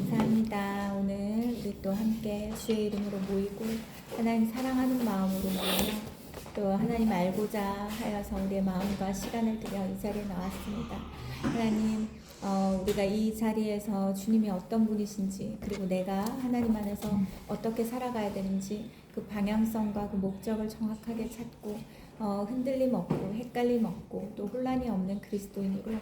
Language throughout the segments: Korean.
감사합니다. 오늘 우리 또 함께 주의 이름으로 모이고 하나님 사랑하는 마음으로 모여 또 하나님 알고자 하여서 우리의 마음과 시간을 들여 이 자리에 나왔습니다. 하나님 우리가 이 자리에서 주님이 어떤 분이신지 그리고 내가 하나님 안에서 어떻게 살아가야 되는지 그 방향성과 그 목적을 정확하게 찾고 흔들림 없고 헷갈림 없고 또 혼란이 없는 그리스도인으로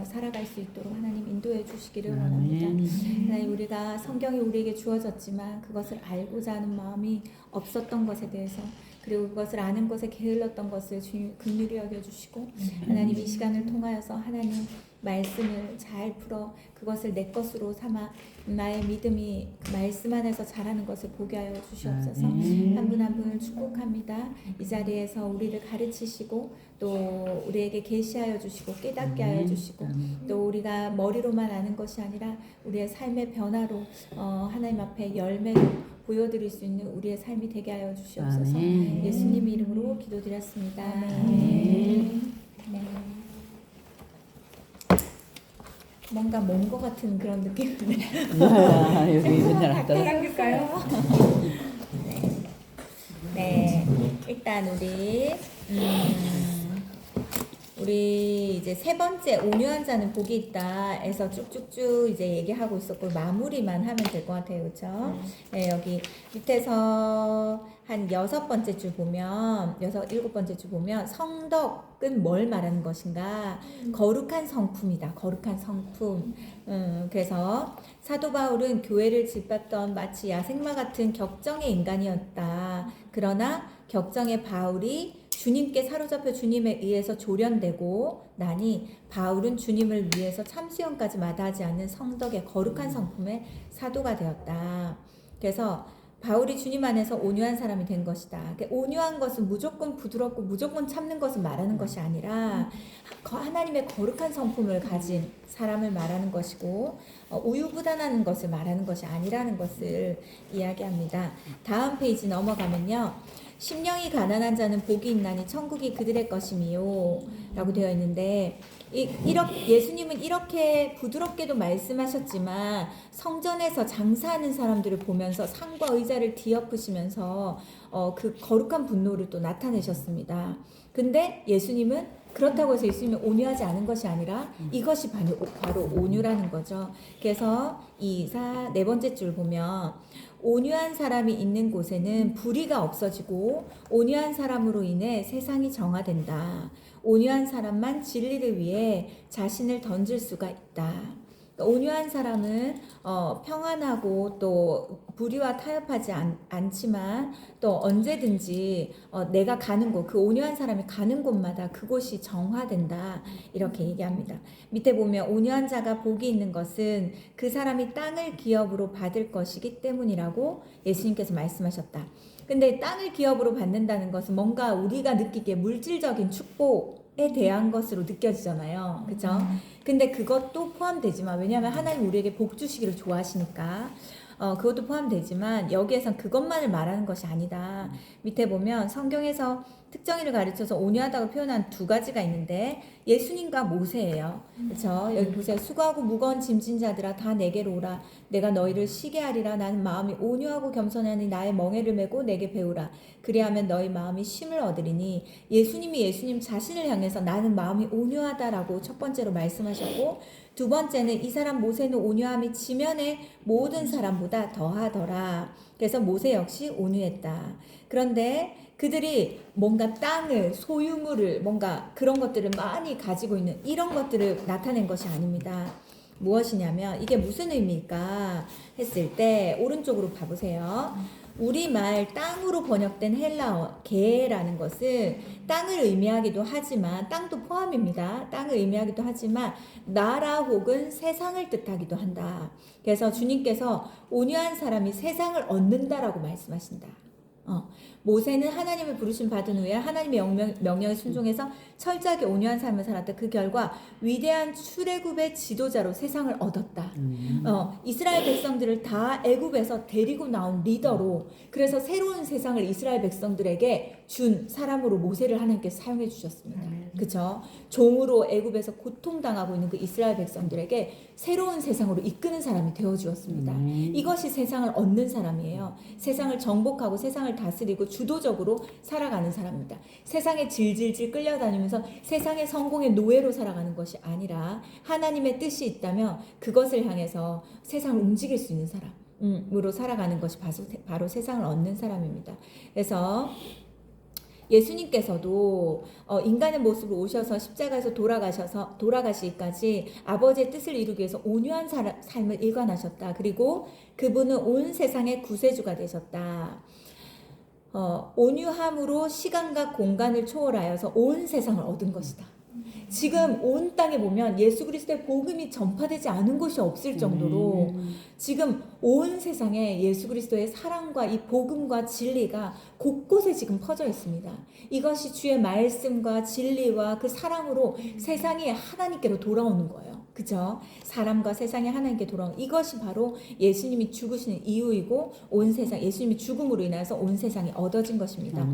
살아갈 수 있도록 하나님 인도해 주시기를 원합니다. 하나님 우리가 성경이 우리에게 주어졌지만 그것을 알고자 하는 마음이 없었던 것에 대해서 그리고 그것을 아는 것에 게을렀던 것을 주님 긍휼히 여겨주시고 하나님 이 시간을 통하여서 하나님 말씀을 잘 풀어 그것을 내 것으로 삼아 나의 믿음이 그 말씀 안에서 자라는 것을 보게 하여 주시옵소서. 한 분 한 분을 축복합니다. 이 자리에서 우리를 가르치시고 또 우리에게 계시하여 주시고 깨닫게 하여 주시고 또 우리가 머리로만 아는 것이 아니라 우리의 삶의 변화로 하나님 앞에 열매로 보여드릴 수 있는 우리의 삶이 되게 하여 주시옵소서. 예수님 이름으로 기도드렸습니다. 아멘. 네. 뭔가 먼 것 같은 그런 느낌인데. 여기 맨날 가까이 당길까요? 네. 일단 우리 이제 세 번째 온유한 자는 복이 있다에서 쭉쭉쭉 이제 얘기하고 있었고 마무리만 하면 될 것 같아요, 그렇죠? 네, 여기 밑에서 한 6번째 줄 보면 7번째 줄 보면 성덕은 뭘 말하는 것인가? 거룩한 성품이다. 거룩한 성품. 그래서 사도 바울은 교회를 짓밟던 마치 야생마 같은 격정의 인간이었다. 그러나 격정의 바울이 주님께 사로잡혀 주님에 의해서 조련되고 나니 바울은 주님을 위해서 참수형까지 마다하지 않는 성덕의 거룩한 성품의 사도가 되었다. 그래서 바울이 주님 안에서 온유한 사람이 된 것이다. 온유한 것은 무조건 부드럽고 무조건 참는 것을 말하는 것이 아니라 하나님의 거룩한 성품을 가진 사람을 말하는 것이고 우유부단하는 것을 말하는 것이 아니라는 것을 이야기합니다. 다음 페이지 넘어가면요. 심령이 가난한 자는 복이 있나니 천국이 그들의 것이미요 라고 되어 있는데 예수님은 이렇게 부드럽게도 말씀하셨지만 성전에서 장사하는 사람들을 보면서 상과 의자를 뒤엎으시면서 그 거룩한 분노를 또 나타내셨습니다. 근데 예수님은 그렇다고 해서 예수님이 온유하지 않은 것이 아니라 이것이 바로 온유라는 거죠. 그래서 네 번째 줄 보면 온유한 사람이 있는 곳에는 불의가 없어지고 온유한 사람으로 인해 세상이 정화된다. 온유한 사람만 진리를 위해 자신을 던질 수가 있다. 온유한 사람은 평안하고 또 불의와 타협하지 않지만 또 언제든지 내가 가는 곳, 그 온유한 사람이 가는 곳마다 그곳이 정화된다 이렇게 얘기합니다. 밑에 보면 온유한 자가 복이 있는 것은 그 사람이 땅을 기업으로 받을 것이기 때문이라고 예수님께서 말씀하셨다. 근데 땅을 기업으로 받는다는 것은 뭔가 우리가 느끼기에 물질적인 축복에 대한 것으로 느껴지잖아요. 그렇죠? 근데 그것도 포함되지만 왜냐하면 하나님 우리에게 복 주시기를 좋아하시니까 그것도 포함되지만 여기에선 그것만을 말하는 것이 아니다. 밑에 보면 성경에서 특정인을 가르쳐서 온유하다고 표현한 두 가지가 있는데 예수님과 모세예요. 그렇죠? 여기 보세요. 수고하고 무거운 짐진 자들아 다 내게로 오라. 내가 너희를 쉬게 하리라. 나는 마음이 온유하고 겸손하니 나의 멍에를 메고 내게 배우라. 그리하면 너희 마음이 쉼을 얻으리니 예수님이 예수님 자신을 향해서 나는 마음이 온유하다라고 첫 번째로 말씀하셨고 두 번째는 이 사람 모세는 온유함이 지면의 모든 사람보다 더하더라. 그래서 모세 역시 온유했다. 그런데 그들이 뭔가 땅을, 소유물을, 뭔가 그런 것들을 많이 가지고 있는 이런 것들을 나타낸 것이 아닙니다. 무엇이냐면 이게 무슨 의미일까 했을 때 오른쪽으로 봐보세요. 우리말 땅으로 번역된 헬라어 게라는 것은 땅을 의미하기도 하지만 땅도 포함입니다. 땅을 의미하기도 하지만 나라 혹은 세상을 뜻하기도 한다. 그래서 주님께서 온유한 사람이 세상을 얻는다라고 말씀하신다. 모세는 하나님을 부르심 받은 후에 하나님의 명령에 순종해서 철저하게 온유한 삶을 살았다. 그 결과 위대한 출애굽의 지도자로 세상을 얻었다. 이스라엘 백성들을 다 애굽에서 데리고 나온 리더로 그래서 새로운 세상을 이스라엘 백성들에게 준 사람으로 모세를 하나님께서 사용해 주셨습니다. 그렇죠? 종으로 애굽에서 고통당하고 있는 그 이스라엘 백성들에게 새로운 세상으로 이끄는 사람이 되어 주었습니다. 이것이 세상을 얻는 사람이에요. 세상을 정복하고 세상을 다스리고 주도적으로 살아가는 사람입니다. 세상에 질질질 끌려다니면서 세상의 성공의 노예로 살아가는 것이 아니라 하나님의 뜻이 있다면 그것을 향해서 세상을 움직일 수 있는 사람으로 살아가는 것이 바로 세상을 얻는 사람입니다. 그래서 예수님께서도 인간의 모습으로 오셔서 십자가에서 돌아가시기까지 아버지의 뜻을 이루기 위해서 온유한 삶을 일관하셨다. 그리고 그분은 온 세상의 구세주가 되셨다. 온유함으로 시간과 공간을 초월하여서 온 세상을 얻은 것이다. 지금 온 땅에 보면 예수 그리스도의 복음이 전파되지 않은 곳이 없을 정도로 지금 온 세상에 예수 그리스도의 사랑과 이 복음과 진리가 곳곳에 지금 퍼져 있습니다. 이것이 주의 말씀과 진리와 그 사랑으로 세상이 하나님께로 돌아오는 거예요. 그죠? 사람과 세상이 하나님께 돌아오는 이것이 바로 예수님이 죽으시는 이유이고 온 세상 예수님이 죽음으로 인해서 온 세상이 얻어진 것입니다.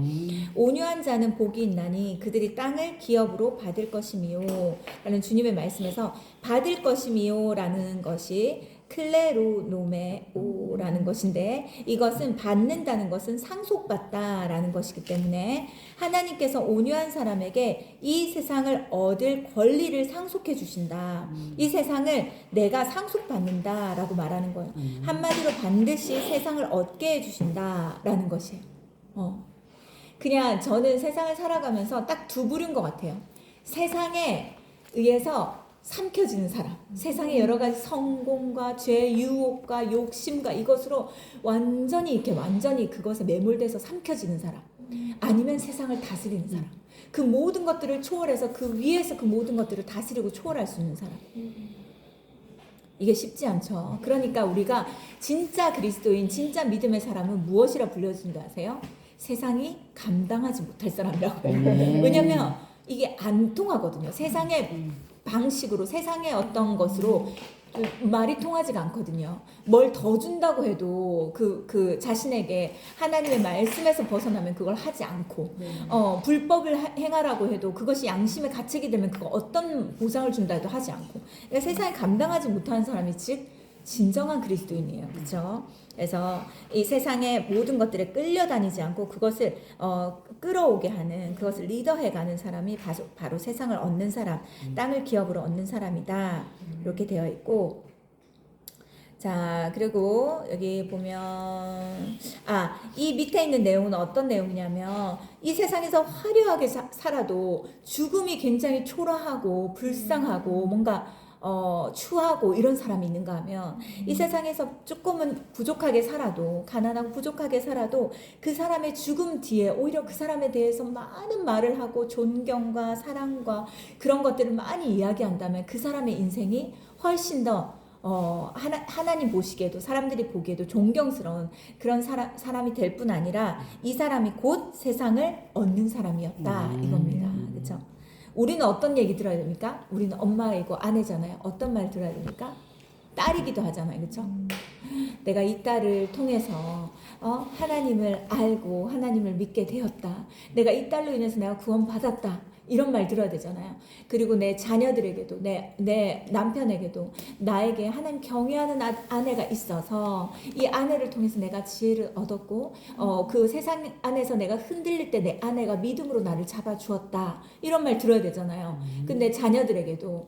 온유한 자는 복이 있나니 그들이 땅을 기업으로 받을 것이미요 라는 주님의 말씀에서 받을 것이미요 라는 것이 클레로노메오라는 것인데 이것은 받는다는 것은 상속받다라는 것이기 때문에 하나님께서 온유한 사람에게 이 세상을 얻을 권리를 상속해 주신다. 이 세상을 내가 상속받는다라고 말하는 거예요. 한마디로 반드시 세상을 얻게 해주신다라는 것이에요. 그냥 저는 세상을 살아가면서 딱 두 부류인 것 같아요. 세상에 의해서 삼켜지는 사람, 세상의 여러 가지 성공과 죄, 유혹과 욕심과 이것으로 완전히 그것에 매몰돼서 삼켜지는 사람, 아니면 세상을 다스리는 사람, 그 모든 것들을 초월해서 그 위에서 그 모든 것들을 다스리고 초월할 수 있는 사람. 이게 쉽지 않죠. 그러니까 우리가 진짜 그리스도인, 진짜 믿음의 사람은 무엇이라 불려준다 아세요? 세상이 감당하지 못할 사람이라고 해요. 왜냐면 이게 안 통하거든요. 세상의 방식으로 세상의 어떤 것으로 말이 통하지가 않거든요. 뭘 더 준다고 해도 그 자신에게 하나님의 말씀에서 벗어나면 그걸 하지 않고 불법을 행하라고 해도 그것이 양심의 가책이 되면 그거 어떤 보상을 준다 해도 하지 않고 그러니까 세상에 감당하지 못하는 사람이 즉 진정한 그리스도인이에요. 그렇죠? 그래서 이 세상의 모든 것들에 끌려다니지 않고 그것을 끌어오게 하는 그것을 리더해가는 사람이 바로 세상을 얻는 사람, 땅을 기업으로 얻는 사람이다. 이렇게 되어 있고 자 그리고 여기 보면 이 밑에 있는 내용은 어떤 내용이냐면 이 세상에서 화려하게 살아도 죽음이 굉장히 초라하고 불쌍하고 뭔가 추하고 이런 사람이 있는가 하면 이 세상에서 조금은 부족하게 살아도 가난하고 부족하게 살아도 그 사람의 죽음 뒤에 오히려 그 사람에 대해서 많은 말을 하고 존경과 사랑과 그런 것들을 많이 이야기한다면 그 사람의 인생이 훨씬 더 하나님 보시기에도 사람들이 보기에도 존경스러운 그런 사람이 될 뿐 아니라 이 사람이 곧 세상을 얻는 사람이었다 이겁니다. 그렇죠? 우리는 어떤 얘기 들어야 됩니까? 우리는 엄마이고 아내잖아요. 어떤 말 들어야 됩니까? 딸이기도 하잖아요. 그렇죠? 내가 이 딸을 통해서 하나님을 알고 하나님을 믿게 되었다. 내가 이 딸로 인해서 내가 구원받았다. 이런 말 들어야 되잖아요. 그리고 내 자녀들에게도 내 남편에게도 나에게 하나님 경외하는 아내가 있어서 이 아내를 통해서 내가 지혜를 얻었고 그 세상 안에서 내가 흔들릴 때 내 아내가 믿음으로 나를 잡아주었다. 이런 말 들어야 되잖아요. 근데 내 자녀들에게도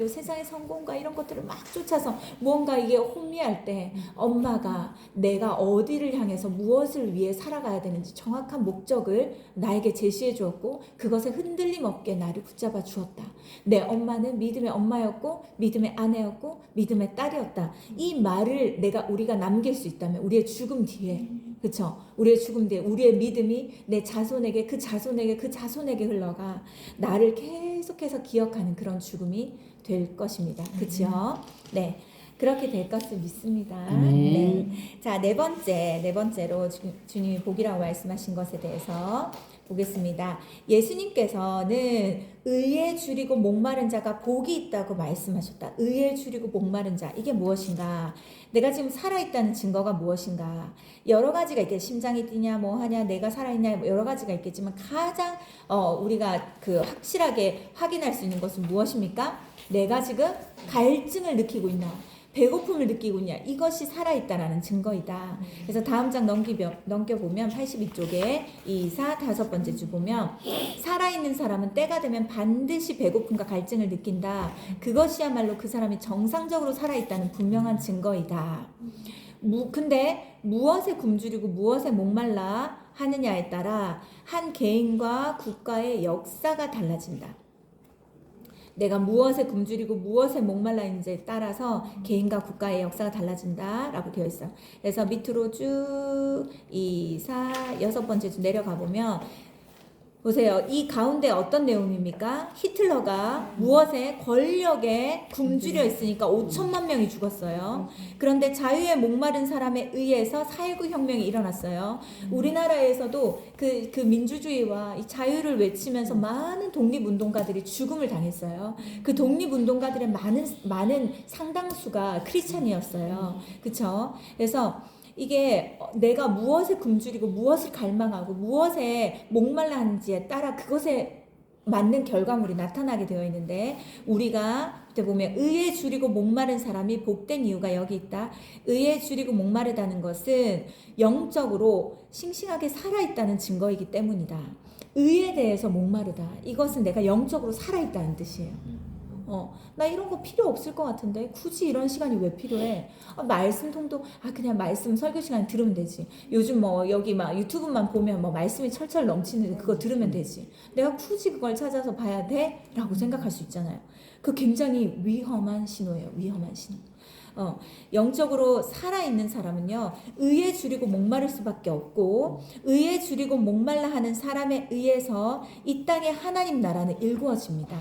세상의 성공과 이런 것들을 막 쫓아서 무언가 이게 혼미할 때 엄마가 내가 어디를 향해서 무엇을 위해 살아가야 되는지 정확한 목적을 나에게 제시해 주었고 그것에 흔들림 없게 나를 붙잡아 주었다. 내 엄마는 믿음의 엄마였고 믿음의 아내였고 믿음의 딸이었다. 이 말을 우리가 남길 수 있다면 우리의 죽음 뒤에 그렇죠? 우리의 죽음 뒤에 우리의 믿음이 내 자손에게 그 자손에게 흘러가 나를 계속해서 기억하는 그런 죽음이 될 것입니다. 그렇죠? 네. 그렇게 될 것을 믿습니다. 네. 자, 네 번째로 주님이 복이라고 말씀하신 것에 대해서 보겠습니다. 예수님께서는 의에 줄이고 목마른 자가 복이 있다고 말씀하셨다. 의에 줄이고 목마른 자, 이게 무엇인가? 내가 지금 살아있다는 증거가 무엇인가? 여러 가지가 있겠. 심장이 뛰냐, 뭐 하냐, 내가 살아있냐, 뭐 여러 가지가 있겠지만 가장 우리가 그 확실하게 확인할 수 있는 것은 무엇입니까? 내가 지금 갈증을 느끼고 있나? 배고픔을 느끼고 있냐, 이것이 살아있다라는 증거이다. 그래서 다음 장 넘겨보면 82쪽에 2, 4, 5번째 주 보면 살아있는 사람은 때가 되면 반드시 배고픔과 갈증을 느낀다. 그것이야말로 그 사람이 정상적으로 살아있다는 분명한 증거이다. 근데 무엇에 굶주리고 무엇에 목말라 하느냐에 따라 한 개인과 국가의 역사가 달라진다. 내가 무엇에 굶주리고 무엇에 목말라 있는지에 따라서 개인과 국가의 역사가 달라진다라고 되어 있어요. 그래서 밑으로 쭉 2, 4, 6번째 주 내려가 보면 보세요. 이 가운데 어떤 내용입니까? 히틀러가 무엇에 권력에 굶주려 있으니까 5천만 명이 죽었어요. 그런데 자유에 목마른 사람에 의해서 4.19 혁명이 일어났어요. 우리나라에서도 그 민주주의와 이 자유를 외치면서 많은 독립운동가들이 죽음을 당했어요. 그 독립운동가들의 많은 상당수가 크리스찬이었어요. 그쵸? 그래서 이게 내가 무엇에 굶주리고 무엇을 갈망하고 무엇에 목말라 하는지에 따라 그것에 맞는 결과물이 나타나게 되어 있는데, 우리가 그때 보면 의에 줄이고 목마른 사람이 복된 이유가 여기 있다. 의에 줄이고 목마르다는 것은 영적으로 싱싱하게 살아있다는 증거이기 때문이다. 의에 대해서 목마르다, 이것은 내가 영적으로 살아있다는 뜻이에요. 나 이런 거 필요 없을 것 같은데 굳이 이런 시간이 왜 필요해? 말씀 통독, 그냥 말씀 설교 시간 들으면 되지. 요즘 뭐 여기 막 유튜브만 보면 뭐 말씀이 철철 넘치는데 그거 들으면 되지. 내가 굳이 그걸 찾아서 봐야 돼? 라고 생각할 수 있잖아요. 그 굉장히 위험한 신호예요. 위험한 신호. 영적으로 살아있는 사람은요, 의에 줄이고 목마를 수밖에 없고, 의에 줄이고 목말라 하는 사람에 의해서 이 땅에 하나님 나라는 일구어집니다.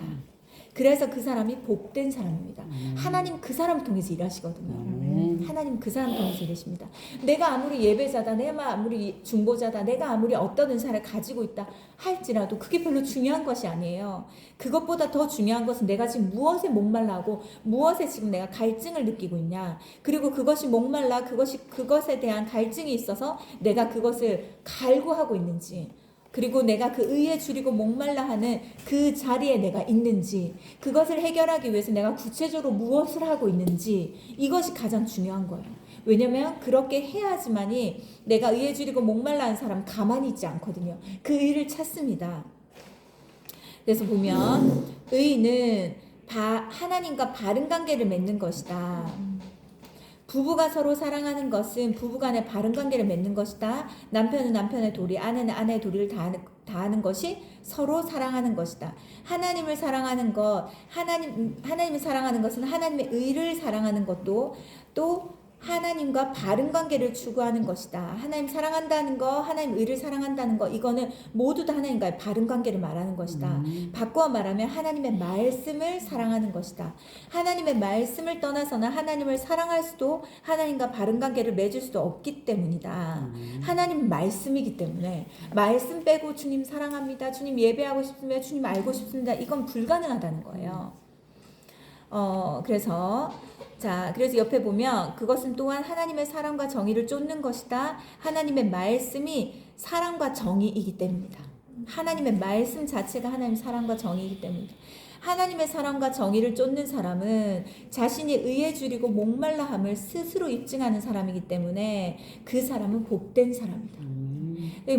그래서 그 사람이 복된 사람입니다. 하나님 그 사람을 통해서 일하시거든요. 하나님 그 사람을 통해서 일하십니다. 내가 아무리 예배자다, 내가 아무리 중보자다, 내가 아무리 어떤 은사를 가지고 있다 할지라도 그게 별로 중요한 것이 아니에요. 그것보다 더 중요한 것은 내가 지금 무엇에 목말라하고 무엇에 지금 내가 갈증을 느끼고 있냐, 그리고 그것이 목말라, 그것에 대한 갈증이 있어서 내가 그것을 갈구하고 있는지, 그리고 내가 그 의에 줄이고 목말라 하는 그 자리에 내가 있는지, 그것을 해결하기 위해서 내가 구체적으로 무엇을 하고 있는지, 이것이 가장 중요한 거예요. 왜냐면 그렇게 해야지만이 내가 의에 줄이고 목말라 하는 사람 가만히 있지 않거든요. 그 의를 찾습니다. 그래서 보면 의는 하나님과 바른 관계를 맺는 것이다. 부부가 서로 사랑하는 것은 부부간의 바른 관계를 맺는 것이다. 남편은 남편의 도리, 아내는 아내의 도리를 다하는 것이 서로 사랑하는 것이다. 하나님을 사랑하는 것, 하나님을 사랑하는 것은 하나님의 의를 사랑하는 것도 또 하나님과 바른 관계를 추구하는 것이다. 하나님 사랑한다는 거, 하나님 의를 사랑한다는 거, 이거는 모두 다 하나님과의 바른 관계를 말하는 것이다. 바꿔 말하면 하나님의 말씀을 사랑하는 것이다. 하나님의 말씀을 떠나서는 하나님을 사랑할 수도 하나님과 바른 관계를 맺을 수도 없기 때문이다. 하나님은 말씀이기 때문에 말씀 빼고 주님 사랑합니다, 주님 예배하고 싶습니다, 주님 알고 싶습니다, 이건 불가능하다는 거예요. 그래서 옆에 보면 그것은 또한 하나님의 사랑과 정의를 쫓는 것이다. 하나님의 말씀이 사랑과 정의이기 때문이다. 하나님의 말씀 자체가 하나님의 사랑과 정의이기 때문이다. 하나님의 사랑과 정의를 쫓는 사람은 자신이 의에 줄이고 목말라함을 스스로 입증하는 사람이기 때문에 그 사람은 복된 사람이다.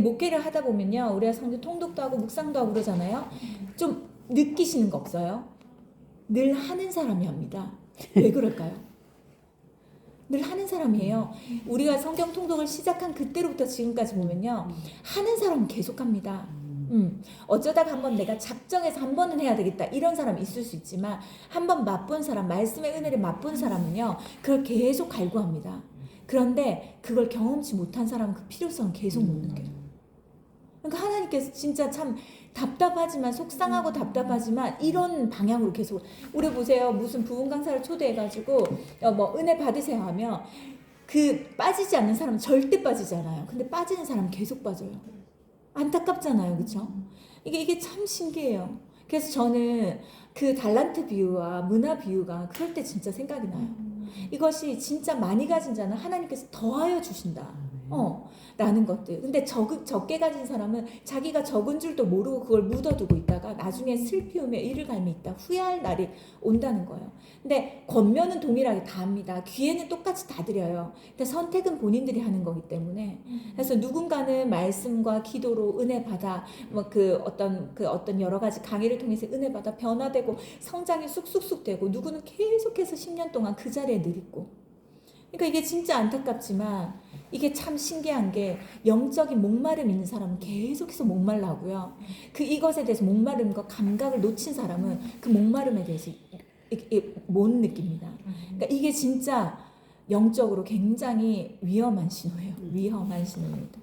목회를 하다 보면요, 우리가 성경 통독도 하고 묵상도 하고 그러잖아요. 좀 느끼시는 거 없어요? 늘 하는 사람이 합니다. 왜 그럴까요? 늘 하는 사람이에요. 우리가 성경 통독을 시작한 그때로부터 지금까지 보면요, 하는 사람은 계속합니다. 어쩌다가 한번 내가 작정해서 한 번은 해야 되겠다 이런 사람 있을 수 있지만, 한번 맛본 사람, 말씀의 은혜를 맛본 사람은요, 그걸 계속 갈구합니다. 그런데 그걸 경험치 못한 사람은 그 필요성을 계속 못 느껴요. 그러니까 하나님께서 진짜 참 답답하지만, 속상하고 답답하지만 이런 방향으로 계속, 우리 보세요, 무슨 부흥 강사를 초대해가지고 뭐 은혜 받으세요 하면 그 빠지지 않는 사람은 절대 빠지지 않아요. 근데 빠지는 사람은 계속 빠져요. 안타깝잖아요. 그쵸? 이게 참 신기해요. 그래서 저는 그 달란트 비유와 문화 비유가 그럴 때 진짜 생각이 나요. 이것이 진짜 많이 가진 자는 하나님께서 더하여 주신다. 라는 것들. 근데 적게 가진 사람은 자기가 적은 줄도 모르고 그걸 묻어두고 있다가 나중에 슬피우며 이를 갈미 있다. 후회할 날이 온다는 거예요. 근데 권면은 동일하게 다 합니다. 기회는 똑같이 다 드려요. 근데 선택은 본인들이 하는 거기 때문에. 그래서 누군가는 말씀과 기도로 은혜 받아, 어떤 여러 가지 강의를 통해서 은혜 받아 변화되고 성장이 쑥쑥쑥 되고, 누구는 계속해서 10년 동안 그 자리에 늘 있고. 그러니까 이게 진짜 안타깝지만 이게 참 신기한 게, 영적인 목마름 있는 사람은 계속해서 목말라 하고요. 이것에 대해서 목마름과 감각을 놓친 사람은 그 목마름에 대해서 못 느낍니다. 그러니까 이게 진짜 영적으로 굉장히 위험한 신호예요. 위험한 신호입니다.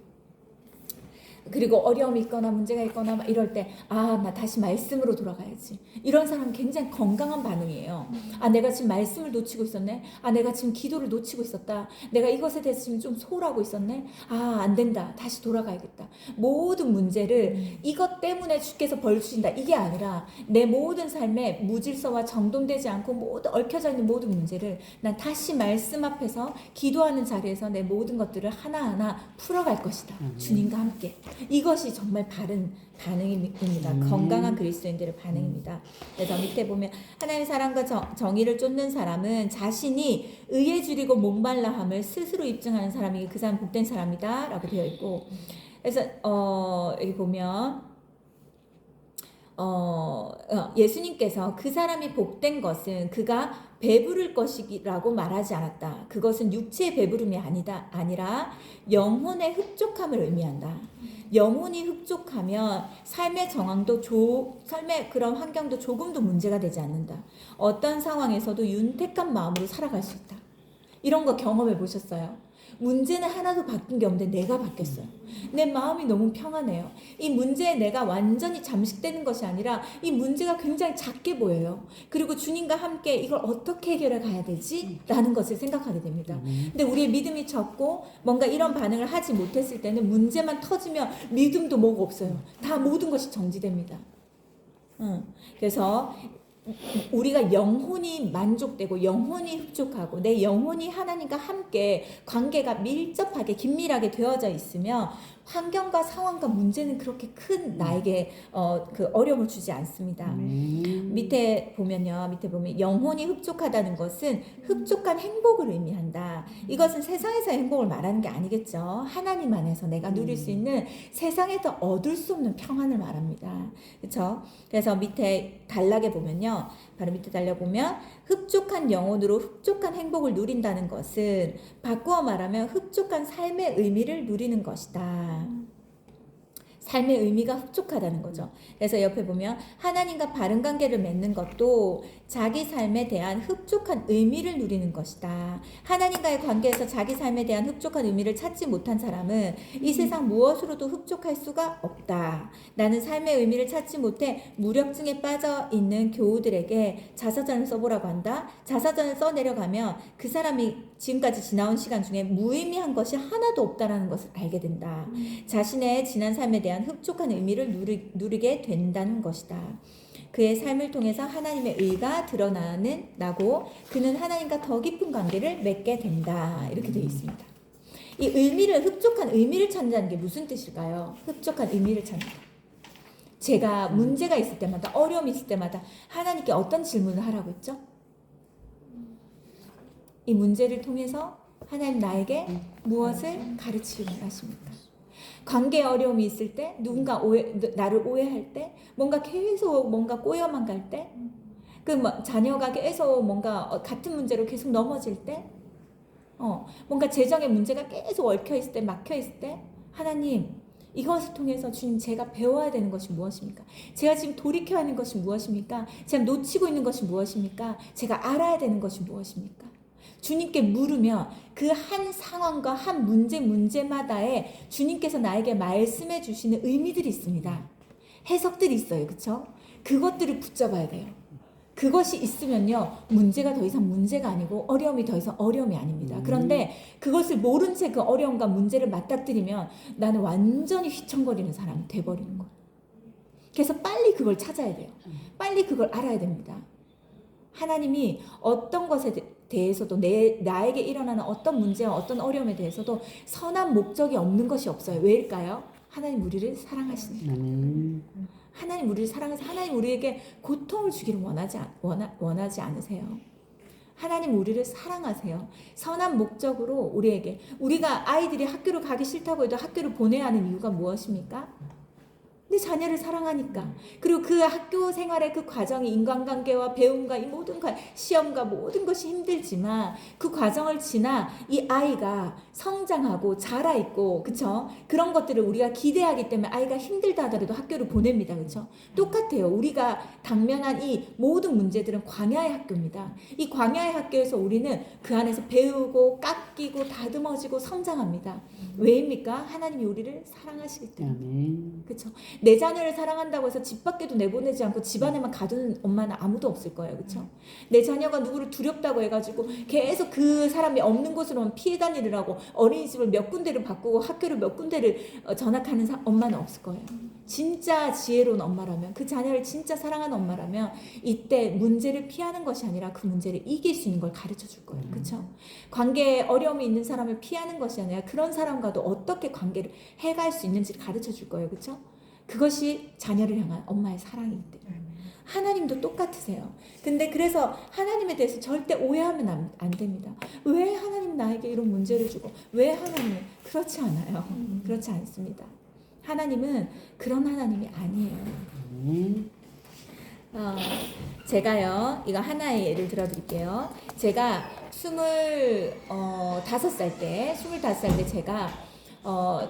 그리고 어려움이 있거나 문제가 있거나 막 이럴 때, 나 다시 말씀으로 돌아가야지. 이런 사람은 굉장히 건강한 반응이에요. 내가 지금 말씀을 놓치고 있었네. 내가 지금 기도를 놓치고 있었다. 내가 이것에 대해서 지금 좀 소홀하고 있었네. 안 된다. 다시 돌아가야겠다. 모든 문제를 이것 때문에 주께서 벌 주신다. 이게 아니라 내 모든 삶에 무질서와 정돈되지 않고 모든 얽혀져 있는 모든 문제를 난 다시 말씀 앞에서 기도하는 자리에서 내 모든 것들을 하나하나 풀어갈 것이다. 주님과 함께. 이것이 정말 바른 반응입니다. 건강한 그리스도인들의 반응입니다. 그래서 밑에 보면, 하나님의 사랑과 정의를 쫓는 사람은 자신이 의에 줄이고 목말라함을 스스로 입증하는 사람이 그 사람 복된 사람이다 라고 되어 있고, 그래서 여기 보면 예수님께서 그 사람이 복된 것은 그가 배부를 것이라고 말하지 않았다. 그것은 육체의 배부름이 아니라 영혼의 흡족함을 의미한다. 영혼이 흡족하면 삶의 정황도 삶의 그런 환경도 조금도 문제가 되지 않는다. 어떤 상황에서도 윤택한 마음으로 살아갈 수 있다. 이런 거 경험해 보셨어요? 문제는 하나도 바뀐 게 없는데 내가 바뀌었어요. 내 마음이 너무 평안해요. 이 문제에 내가 완전히 잠식되는 것이 아니라 이 문제가 굉장히 작게 보여요. 그리고 주님과 함께 이걸 어떻게 해결해 가야 되지? 라는 것을 생각하게 됩니다. 근데 우리의 믿음이 적고 뭔가 이런 반응을 하지 못했을 때는 문제만 터지면 믿음도 뭐가 없어요. 다 모든 것이 정지됩니다. 그래서 우리가 영혼이 만족되고 영혼이 흡족하고 내 영혼이 하나님과 함께 관계가 밀접하게 긴밀하게 되어져 있으면 환경과 상황과 문제는 그렇게 큰 나에게 그 어려움을 주지 않습니다. 밑에 보면 영혼이 흡족하다는 것은 흡족한 행복을 의미한다. 이것은 세상에서 행복을 말하는 게 아니겠죠. 하나님 안에서 내가 누릴 수 있는 세상에서 얻을 수 없는 평안을 말합니다. 그렇죠? 그래서 밑에 단락에 보면요. 바로 밑에 달려보면, 흡족한 영혼으로 흡족한 행복을 누린다는 것은 바꾸어 말하면 흡족한 삶의 의미를 누리는 것이다. 삶의 의미가 흡족하다는 거죠. 그래서 옆에 보면, 하나님과 바른 관계를 맺는 것도 자기 삶에 대한 흡족한 의미를 누리는 것이다. 하나님과의 관계에서 자기 삶에 대한 흡족한 의미를 찾지 못한 사람은 이 세상 무엇으로도 흡족할 수가 없다. 나는 삶의 의미를 찾지 못해 무력증에 빠져 있는 교우들에게 자서전을 써보라고 한다. 자서전을 써내려가면 그 사람이 지금까지 지나온 시간 중에 무의미한 것이 하나도 없다라는 것을 알게 된다. 자신의 지난 삶에 대한 흡족한 의미를 누리게 된다는 것이다. 그의 삶을 통해서 하나님의 의가 나고 그는 하나님과 더 깊은 관계를 맺게 된다. 이렇게 되어 있습니다. 이 흡족한 의미를 찾는다는 게 무슨 뜻일까요? 흡족한 의미를 찾는다. 제가 문제가 있을 때마다, 어려움이 있을 때마다 하나님께 어떤 질문을 하라고 했죠? 이 문제를 통해서 하나님 나에게 무엇을 가르치기를 하십니까? 관계에 어려움이 있을 때, 누군가 나를 오해할 때, 계속 꼬여만 갈 때, 자녀가 계속 같은 문제로 계속 넘어질 때, 재정의 문제가 계속 얽혀 있을 때, 막혀 있을 때, 하나님, 이것을 통해서 주님, 제가 배워야 되는 것이 무엇입니까? 제가 지금 돌이켜야 하는 것이 무엇입니까? 제가 놓치고 있는 것이 무엇입니까? 제가 알아야 되는 것이 무엇입니까? 주님께 물으면 그 한 상황과 한 문제마다에 주님께서 나에게 말씀해 주시는 의미들이 있습니다. 해석들이 있어요. 그렇죠? 그것들을 붙잡아야 돼요. 그것이 있으면요, 문제가 더 이상 문제가 아니고 어려움이 더 이상 어려움이 아닙니다. 그런데 그것을 모른 채 그 어려움과 문제를 맞닥뜨리면 나는 완전히 휘청거리는 사람이 돼버리는 거예요. 그래서 빨리 그걸 찾아야 돼요. 빨리 그걸 알아야 됩니다. 하나님이 어떤 것에 대해서도 나에게 일어나는 어떤 문제와 어떤 어려움에 대해서도 선한 목적이 없는 것이 없어요. 왜일까요? 하나님 우리를 사랑하시니까. 하나님 우리를 사랑해서 하나님 우리에게 고통을 주기를 원하지 않으세요. 하나님 우리를 사랑하세요. 선한 목적으로 우리가 아이들이 학교를 가기 싫다고 해도 학교를 보내야 하는 이유가 무엇입니까? 내 자녀를 사랑하니까. 그리고 그 학교 생활의 그 과정이 인간관계와 배움과 이 모든 시험과 모든 것이 힘들지만 그 과정을 지나 이 아이가 성장하고 자라있고, 그쵸? 그런 것들을 우리가 기대하기 때문에 아이가 힘들다 하더라도 학교를 보냅니다. 그쵸? 똑같아요. 우리가 당면한 이 모든 문제들은 광야의 학교입니다. 이 광야의 학교에서 우리는 그 안에서 배우고 깎이고 다듬어지고 성장합니다. 왜입니까? 하나님이 우리를 사랑하시기 때문에. 그쵸? 내 자녀를 사랑한다고 해서 집 밖에도 내보내지 않고 집 안에만 가두는 엄마는 아무도 없을 거예요. 그렇죠? 내 자녀가 누구를 두렵다고 해가지고 계속 그 사람이 없는 곳으로만 피해 다니느라고 어린이집을 몇 군데를 바꾸고 학교를 몇 군데를 전학하는 엄마는 없을 거예요. 진짜 지혜로운 엄마라면, 그 자녀를 진짜 사랑하는 엄마라면 이때 문제를 피하는 것이 아니라 그 문제를 이길 수 있는 걸 가르쳐 줄 거예요. 그렇죠? 관계에 어려움이 있는 사람을 피하는 것이 아니라 그런 사람과도 어떻게 관계를 해갈 수 있는지를 가르쳐 줄 거예요. 그렇죠? 그것이 자녀를 향한 엄마의 사랑이기 때문에. 하나님도 똑같으세요. 근데 그래서 하나님에 대해서 절대 오해하면 안 됩니다. 왜 하나님 나에게 이런 문제를 주고, 왜 하나님은? 그렇지 않아요. 그렇지 않습니다. 하나님은 그런 하나님이 아니에요. 제가요, 이거 하나의 예를 들어드릴게요. 제가 25살 때 제가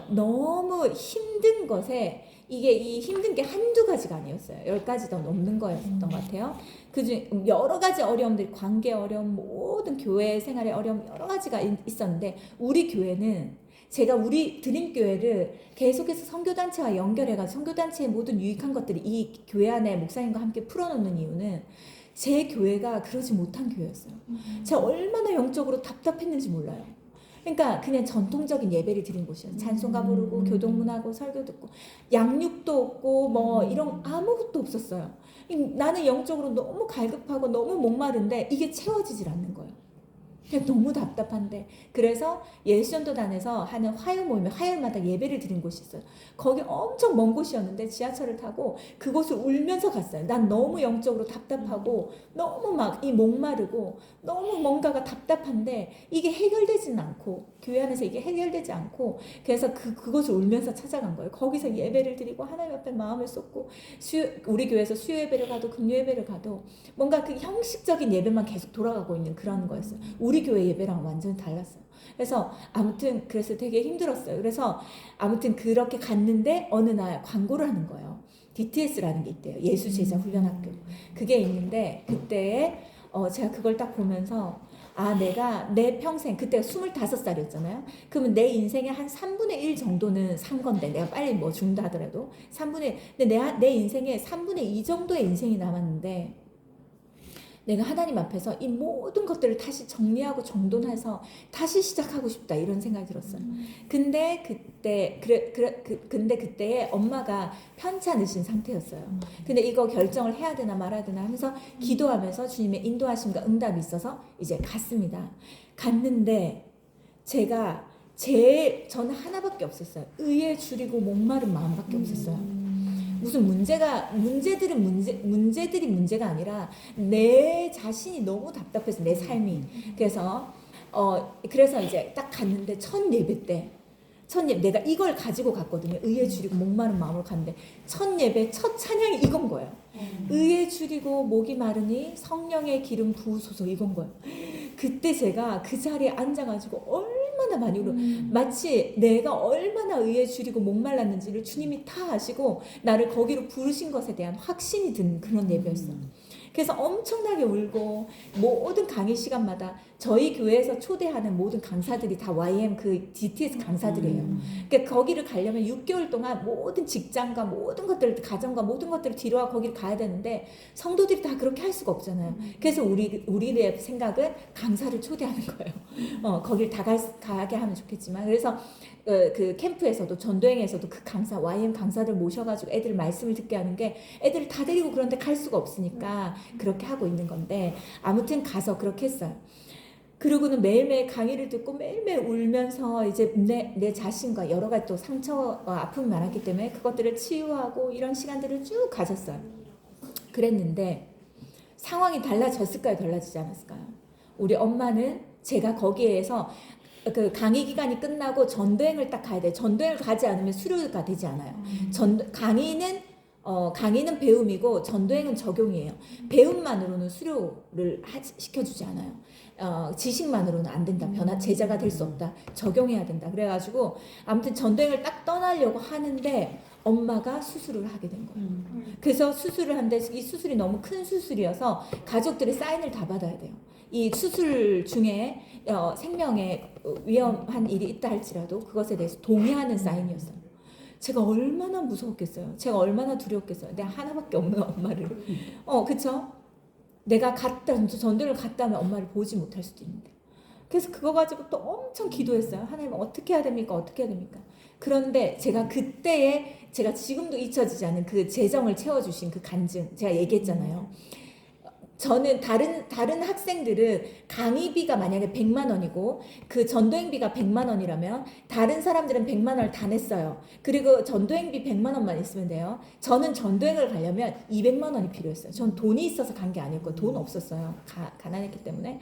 너무 힘든 것에, 이 힘든 게 한두 가지가 아니었어요. 10가지 더 넘는 거였던 것 같아요. 그중 여러 가지 어려움들이, 관계 어려움, 모든 교회 생활의 어려움 여러 가지가 있었는데, 우리 교회는 제가 우리 드림교회를 계속해서 선교단체와 연결해가지고 선교단체의 모든 유익한 것들이 이 교회 안에 목사님과 함께 풀어놓는 이유는 제 교회가 그러지 못한 교회였어요. 제가 얼마나 영적으로 답답했는지 몰라요. 그러니까 그냥 전통적인 예배를 드린 곳이었어요. 찬송가 부르고 교동문하고 설교 듣고 양육도 없고 뭐 이런 아무것도 없었어요. 나는 영적으로 너무 갈급하고 너무 목마른데 이게 채워지질 않는 거예요. 그냥 너무 답답한데, 그래서 예수전도단에서 하는 화요 모임에 화요일마다 예배를 드린 곳이 있어요. 거기 엄청 먼 곳이었는데 지하철을 타고 그곳을 울면서 갔어요. 난 너무 영적으로 답답하고 너무 막 이 목마르고 너무 뭔가가 답답한데 이게 해결되지는 않고, 교회 안에서 이게 해결되지 않고, 그래서 그곳을 울면서 찾아간 거예요. 거기서 예배를 드리고 하나님 앞에 마음을 쏟고, 우리 교회에서 수요 예배를 가도 금요 예배를 가도 뭔가 그 형식적인 예배만 계속 돌아가고 있는 그런 거였어요. 우리 교회 예배랑 완전히 달랐어요. 그래서 아무튼 그래서 되게 힘들었어요. 그래서 아무튼 그렇게 갔는데 어느 날 광고를 하는 거예요. DTS라는 게 있대요. 예수제자 훈련학교. 그게 있는데 그때 제가 그걸 딱 보면서 내가 내 평생, 그때가 25살이었잖아요. 그러면 내 인생의 한 3분의 1 정도는 산 건데, 내가 빨리 뭐 죽는다 하더라도 3분의, 근데 내 인생의 3분의 2 정도의 인생이 남았는데 내가 하나님 앞에서 이 모든 것들을 다시 정리하고 정돈해서 다시 시작하고 싶다, 이런 생각이 들었어요. 근데 그때 엄마가 편찮으신 상태였어요. 근데 이거 결정을 해야 되나 말아야 되나 하면서 기도하면서 주님의 인도하심과 응답이 있어서 이제 갔습니다. 갔는데 저는 하나밖에 없었어요. 의에 줄이고 목마른 마음밖에 없었어요. 무슨 문제들이 문제가 아니라 내 자신이 너무 답답해서, 내 삶이. 그래서 이제 딱 갔는데 첫 예배 때 내가 이걸 가지고 갔거든요. 의에 줄이고 목마른 마음으로 갔는데 첫 예배 첫 찬양이 이건 거예요. 의에 줄이고 목이 마르니 성령의 기름 부으소서, 이건 거예요. 그때 제가 그 자리에 앉아가지고 얼마나 많이 마치 내가 얼마나 의에 줄이고 목말랐는지를 주님이 다 아시고 나를 거기로 부르신 것에 대한 확신이 든 그런 예배였어요. 그래서 엄청나게 울고 모든 강의 시간마다 저희 교회에서 초대하는 모든 강사들이 다 YM 그 DTS 강사들이에요. 그러니까 거기를 가려면 6개월 동안 모든 직장과 모든 것들, 가정과 모든 것들을 뒤로하고 거기를 가야 되는데 성도들이 다 그렇게 할 수가 없잖아요. 그래서 우리의 생각은 강사를 초대하는 거예요. 거기를 다 가게 하면 좋겠지만 그래서 그 캠프에서도 전도행에서도 그 강사 YM 강사들 모셔가지고 애들 말씀을 듣게 하는 게 애들을 다 데리고 그런데 갈 수가 없으니까 그렇게 하고 있는 건데 아무튼 가서 그렇게 했어요. 그리고는 매일매일 강의를 듣고 매일매일 울면서 이제 내 자신과 여러 가지 또 상처와 아픔이 많았기 때문에 그것들을 치유하고 이런 시간들을 쭉 가졌어요. 그랬는데 상황이 달라졌을까요? 달라지지 않았을까요? 우리 엄마는 제가 거기에서 그 강의 기간이 끝나고 전도행을 딱 가야 돼요. 전도행을 가지 않으면 수료가 되지 않아요. 강의는 배움이고 전도행은 적용이에요. 배움만으로는 수료를 시켜주지 않아요. 지식만으로는 안 된다. 제자가 될 수 없다. 적용해야 된다. 그래가지고 아무튼 전도행을 딱 떠나려고 하는데 엄마가 수술을 하게 된 거예요. 그래서 수술을 하는데 이 수술이 너무 큰 수술이어서 가족들의 사인을 다 받아야 돼요. 이 수술 중에 생명에 위험한 일이 있다 할지라도 그것에 대해서 동의하는 사인이었어요. 제가 얼마나 무서웠겠어요. 제가 얼마나 두려웠겠어요. 내가 하나밖에 없는 엄마를. 그쵸? 내가 전도를 갔다 하면 엄마를 보지 못할 수도 있는데. 그래서 그거 가지고 또 엄청 기도했어요. 하나님 어떻게 해야 됩니까? 어떻게 해야 됩니까? 그런데 제가 그때에 제가 지금도 잊혀지지 않은 그 재정을 채워주신 그 간증 제가 얘기했잖아요. 저는 다른 학생들은 강의비가 만약에 100만 원이고 그 전도행비가 100만 원이라면 다른 사람들은 100만 원을 다 냈어요. 그리고 전도행비 100만 원만 있으면 돼요. 저는 전도행을 가려면 200만 원이 필요했어요. 전 돈이 있어서 간 게 아니었고 돈 없었어요. 가난했기 때문에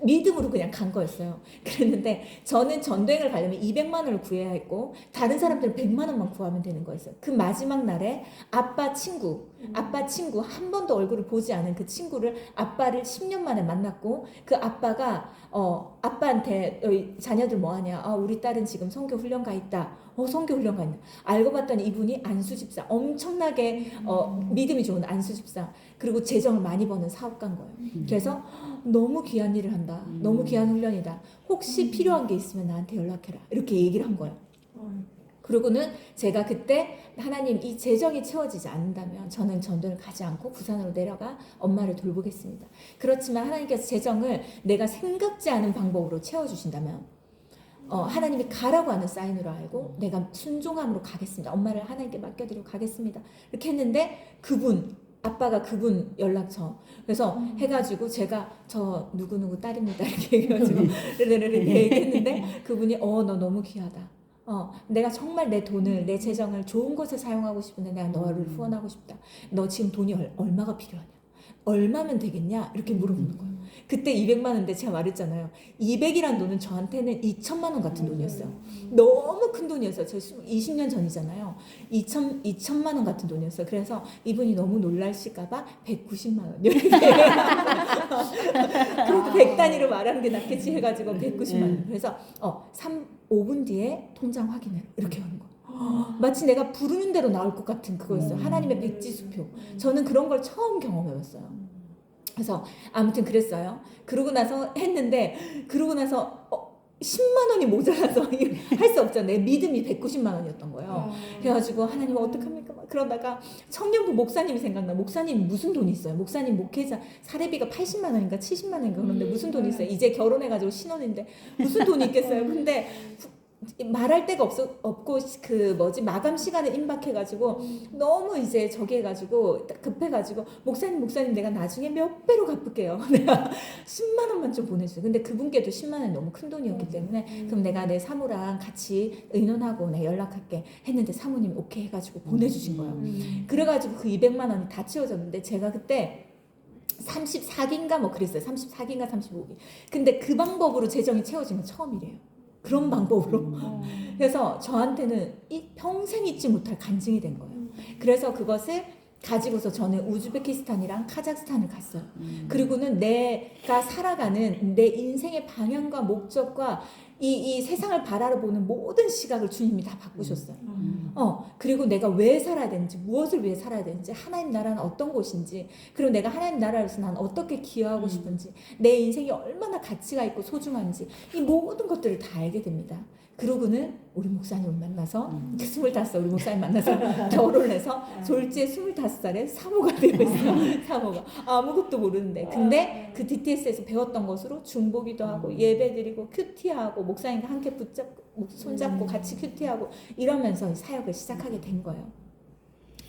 믿음으로 그냥 간 거였어요. 그랬는데 저는 전도행을 가려면 200만 원을 구해야 했고 다른 사람들은 100만 원만 구하면 되는 거였어요. 그 마지막 날에 아빠 친구 한 번도 얼굴을 보지 않은 그 친구를 아빠를 10년 만에 만났고 그 아빠가 아빠한테 자녀들 뭐하냐 우리 딸은 지금 선교 훈련 가 있다. 선교 훈련 가 있네. 알고 봤더니 이분이 안수집사 엄청나게 믿음이 좋은 안수집사 그리고 재정을 많이 버는 사업가인 거예요. 그래서 너무 귀한 일을 한다. 너무 귀한 훈련이다. 혹시 필요한 게 있으면 나한테 연락해라. 이렇게 얘기를 한 거예요. 그리고는 제가 그때 하나님 이 재정이 채워지지 않는다면 저는 전도를 가지 않고 부산으로 내려가 엄마를 돌보겠습니다. 그렇지만 하나님께서 재정을 내가 생각지 않은 방법으로 채워주신다면 하나님이 가라고 하는 사인으로 알고 내가 순종함으로 가겠습니다. 엄마를 하나님께 맡겨드리고 가겠습니다. 이렇게 했는데 아빠가 그분 연락처 그래서 해가지고 제가 저 누구누구 딸입니다 이렇게 얘기해가지고 이렇게 얘기했는데 그분이 너 너무 귀하다. 내가 정말 내 돈을 내 재정을 좋은 곳에 사용하고 싶은데 내가 너를 후원하고 싶다. 너 지금 돈이 얼마가 필요하냐? 얼마면 되겠냐? 이렇게 물어보는 거예요. 그때 200만 원인데 제가 말했잖아요. 200이란 돈은 저한테는 2천만 원 같은 돈이었어요. 너무 큰 돈이었어요. 저 20년 전이잖아요. 2천만 원 같은 돈이었어요. 그래서 이분이 너무 놀라실까봐 190만 원. 이렇게. 그래도 100 단위로 말하는 게 낫겠지 해가지고 190만 원. 그래서 5분 뒤에 통장 확인해. 이렇게 하는 거. 마치 내가 부르는 대로 나올 것 같은 그거였어요. 하나님의 백지수표. 저는 그런 걸 처음 경험해봤어요. 그래서 아무튼 그랬어요. 그러고 나서 10만 원이 모자라서 할 수 없잖아요. 내 믿음이 190만 원이었던 거예요. 그래가지고 하나님 어떡합니까? 막 그러다가 청년부 목사님이 생각나. 목사님 무슨 돈이 있어요? 목사님 목회자 사례비가 80만 원인가 70만 원인가 그런데 무슨 돈이 있어요? 이제 결혼해가지고 신혼인데 무슨 돈이 있겠어요? 근데 말할 데가 없고 마감 시간에 임박해가지고 너무 이제 저기 해가지고 급해가지고 목사님 내가 나중에 몇 배로 갚을게요. 내가 10만 원만 좀 보내주세요. 근데 그분께도 10만 원이 너무 큰 돈이었기 때문에 그럼 내가 내 사모랑 같이 의논하고 내가 연락할게 했는데 사모님이 오케이 해가지고 보내주신 거예요. 그래가지고 그 200만 원이 다 채워졌는데 제가 그때 34기인가 뭐 그랬어요. 34기인가 35기. 근데 그 방법으로 재정이 채워진 건 처음이래요. 그런 방법으로. 그래서 저한테는 평생 잊지 못할 간증이 된 거예요. 그래서 그것을 가지고서 저는 우즈베키스탄이랑 카자흐스탄을 갔어요. 그리고는 내가 살아가는 내 인생의 방향과 목적과 이 세상을 바라보는 모든 시각을 주님이 다 바꾸셨어요. 그리고 내가 왜 살아야 되는지, 무엇을 위해 살아야 되는지, 하나님 나라는 어떤 곳인지, 그리고 내가 하나님 나라에서 난 어떻게 기여하고 싶은지, 내 인생이 얼마나 가치가 있고 소중한지, 이 모든 것들을 다 알게 됩니다. 그러고는 우리 목사님을 만나서 25살 우리 목사님 만나서 결혼해서 졸지에 25살에 사모가 되어 있어요. 사모가 아무것도 모르는데, 근데 그 DTS에서 배웠던 것으로 중보기도 하고 예배드리고 큐티하고 목사님과 함께 붙잡고 손잡고 같이 큐티하고 이러면서 사역을 시작하게 된 거예요.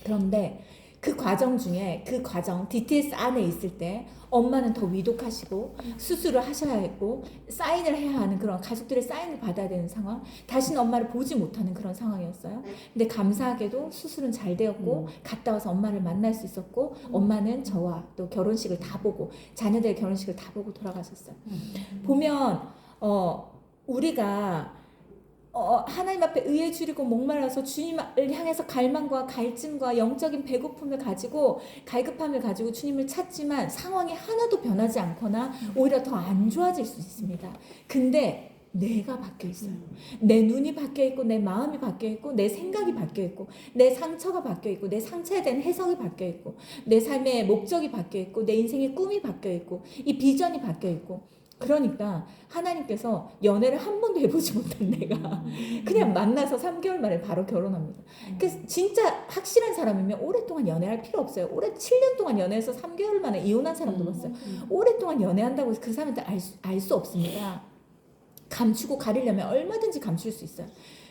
그런데 그 과정 중에 그 과정 DTS 안에 있을 때 엄마는 더 위독하시고 수술을 하셔야 했고 사인을 해야 하는 그런 가족들의 사인을 받아야 되는 상황, 다시는 엄마를 보지 못하는 그런 상황이었어요. 근데 감사하게도 수술은 잘 되었고 갔다 와서 엄마를 만날 수 있었고 엄마는 저와 또 결혼식을 다 보고 자녀들의 결혼식을 다 보고 돌아가셨어요. 보면 우리가 하나님 앞에 의에 줄이고 목말라서 주님을 향해서 갈망과 갈증과 영적인 배고픔을 가지고 갈급함을 가지고 주님을 찾지만 상황이 하나도 변하지 않거나 오히려 더 안 좋아질 수 있습니다. 근데 내가 바뀌어 있어요. 내 눈이 바뀌어 있고 내 마음이 바뀌어 있고 내 생각이 바뀌어 있고 내 상처가 바뀌어 있고 내 상처에 대한 해석이 바뀌어 있고 내 삶의 목적이 바뀌어 있고 내 인생의 꿈이 바뀌어 있고 이 비전이 바뀌어 있고, 그러니까 하나님께서 연애를 한 번도 해보지 못한 내가 그냥 만나서 3개월 만에 바로 결혼합니다. 그래서 진짜 확실한 사람이면 오랫동안 연애할 필요 없어요. 7년 동안 연애해서 3개월 만에 이혼한 사람도 봤어요. 오랫동안 연애한다고 해서 그 사람한테 알 수 없습니다. 감추고 가리려면 얼마든지 감출 수 있어요.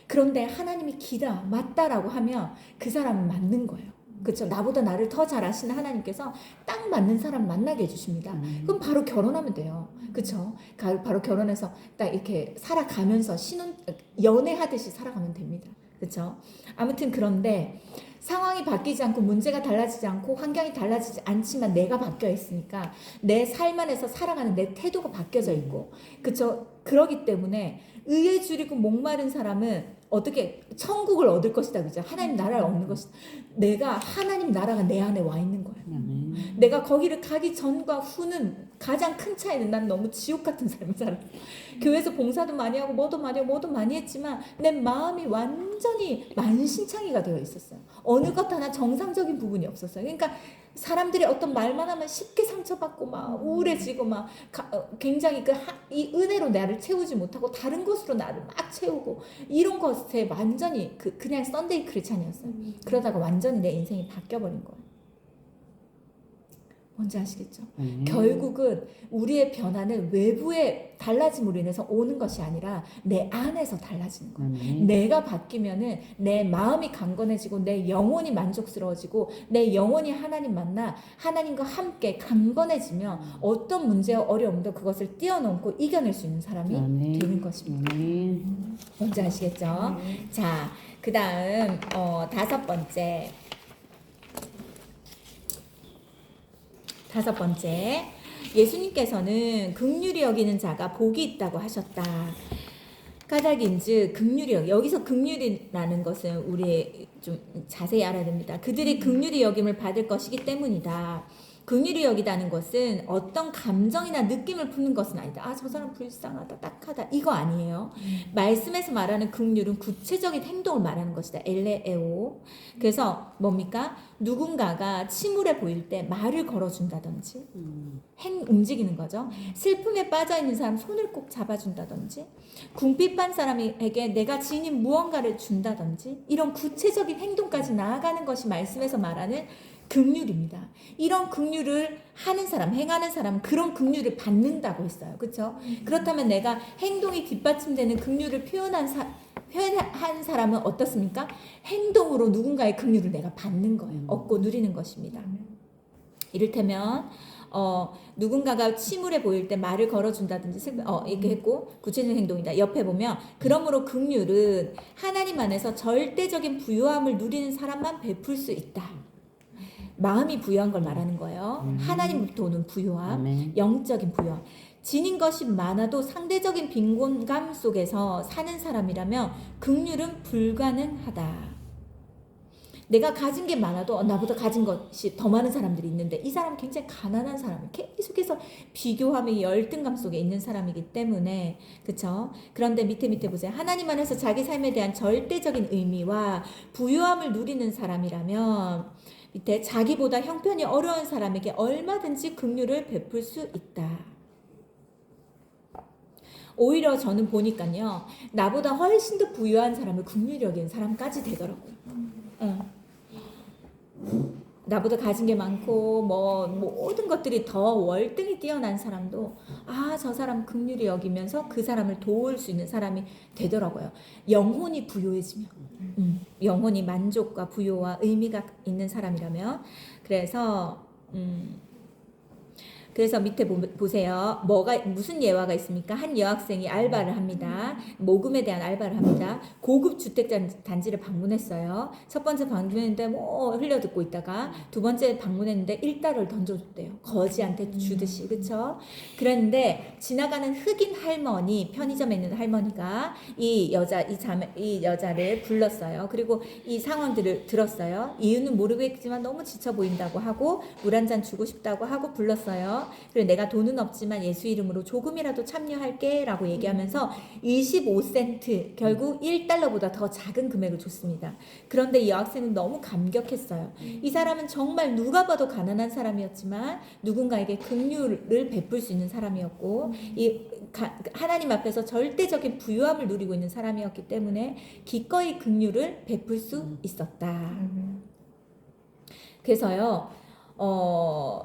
그런데 하나님이 기다 맞다라고 하면 그 사람은 맞는 거예요. 그렇죠. 나보다 나를 더 잘 아시는 하나님께서 딱 맞는 사람 만나게 해주십니다. 그럼 바로 결혼하면 돼요. 그렇죠. 바로 결혼해서 딱 이렇게 살아가면서 연애하듯이 살아가면 됩니다. 그렇죠. 아무튼 그런데 상황이 바뀌지 않고 문제가 달라지지 않고 환경이 달라지지 않지만 내가 바뀌어 있으니까 내 삶 안에서 살아가는 내 태도가 바뀌어져 있고, 그렇죠. 그러기 때문에 의에 줄이고 목마른 사람은 어떻게 천국을 얻을 것이다, 그죠? 하나님 나라를 얻는 것이다. 내가 하나님 나라가 내 안에 와 있는 거예요. 내가 거기를 가기 전과 후는 가장 큰 차이는 난 너무 지옥 같은 삶을 살았어요. 교회에서 봉사도 많이 하고 뭐도 많이 했지만 내 마음이 완전히 만신창이가 되어 있었어요. 어느 것 하나 정상적인 부분이 없었어요. 그러니까 사람들이 어떤 말만 하면 쉽게 상처받고 막 우울해지고 막 굉장히 이 은혜로 나를 채우지 못하고 다른 것으로 나를 막 채우고 이런 것에 완전히 그냥 썬데이 크리스찬이었어요. 그러다가 완전히 내 인생이 바뀌어버린 거예요. 뭔지 아시겠죠? 결국은 우리의 변화는 외부의 달라짐으로 인해서 오는 것이 아니라 내 안에서 달라지는 거예요. 내가 바뀌면은 내 마음이 강건해지고 내 영혼이 만족스러워지고 내 영혼이 하나님 만나 하나님과 함께 강건해지면 어떤 문제와 어려움도 그것을 뛰어넘고 이겨낼 수 있는 사람이 되는 것입니다. 뭔지 아시겠죠? 자, 그 다음 5번째. 5번째, 예수님께서는 긍휼히 여기는 자가 복이 있다고 하셨다. 까닭인즉 긍휼히 여기서 긍휼이라는 것은 우리 좀 자세히 알아야 됩니다. 그들이 긍휼히 여김을 받을 것이기 때문이다. 긍휼히 여기다는 것은 어떤 감정이나 느낌을 품는 것은 아니다. 저 사람 불쌍하다, 딱하다, 이거 아니에요. 말씀에서 말하는 긍휼은 구체적인 행동을 말하는 것이다. 엘레에오. 그래서 뭡니까? 누군가가 침울해 보일 때 말을 걸어준다든지 움직이는 거죠. 슬픔에 빠져있는 사람 손을 꼭 잡아준다든지, 궁핍한 사람에게 내가 지닌 무언가를 준다든지, 이런 구체적인 행동까지 나아가는 것이 말씀에서 말하는 긍휼입니다. 이런 긍휼을 하는 사람, 행하는 사람은 그런 긍휼을 받는다고 했어요. 그렇죠? 그렇다면 내가 행동이 뒷받침되는 긍휼을 표현한 사람은 어떻습니까? 행동으로 누군가의 긍휼을 내가 받는 거예요. 얻고 누리는 것입니다. 이를테면 누군가가 침울해 보일 때 말을 걸어준다든지 이렇게 했고 구체적인 행동이다. 옆에 보면 그러므로 긍휼은 하나님 안에서 절대적인 부유함을 누리는 사람만 베풀 수 있다. 마음이 부유한 걸 말하는 거예요. 하나님부터 오는 부유함, 영적인 부유함. 지닌 것이 많아도 상대적인 빈곤감 속에서 사는 사람이라면 긍휼은 불가능하다. 내가 가진 게 많아도 나보다 가진 것이 더 많은 사람들이 있는데 이 사람은 굉장히 가난한 사람이 계속해서 비교함의 열등감 속에 있는 사람이기 때문에 그쵸? 그런데 밑에 보세요. 하나님 안에서 자기 삶에 대한 절대적인 의미와 부유함을 누리는 사람이라면 밑에 자기보다 형편이 어려운 사람에게 얼마든지 긍휼을 베풀 수 있다. 오히려 저는 보니까요. 나보다 훨씬 더 부유한 사람을 긍휼히 여기는 사람까지 되더라고요. 나보다 가진 게 많고 뭐 모든 것들이 더 월등히 뛰어난 사람도 저 사람 긍휼히 여기면서 그 사람을 도울 수 있는 사람이 되더라고요. 영혼이 부유해지면 영혼이 만족과 부요와 의미가 있는 사람이라면 그래서 밑에 보세요. 무슨 예화가 있습니까? 한 여학생이 알바를 합니다. 모금에 대한 알바를 합니다. 고급 주택 단지를 방문했어요. 첫 번째 방문했는데 흘려듣고 있다가 두 번째 방문했는데 1달러를 던져줬대요. 거지한테 주듯이. 그쵸? 그런데 지나가는 흑인 할머니, 편의점에 있는 할머니가 이 여자를 불렀어요. 그리고 이 상황들을 들었어요. 이유는 모르겠지만 너무 지쳐 보인다고 하고 물 한 잔 주고 싶다고 하고 불렀어요. 그리고 내가 돈은 없지만 예수 이름으로 조금이라도 참여할게 라고 얘기하면서 25센트 결국 1달러보다 더 작은 금액을 줬습니다. 그런데 이 여학생은 너무 감격했어요. 이 사람은 정말 누가 봐도 가난한 사람이었지만 누군가에게 긍휼을 베풀 수 있는 사람이었고 하나님 앞에서 절대적인 부유함을 누리고 있는 사람이었기 때문에 기꺼이 긍휼을 베풀 수 있었다. 그래서요.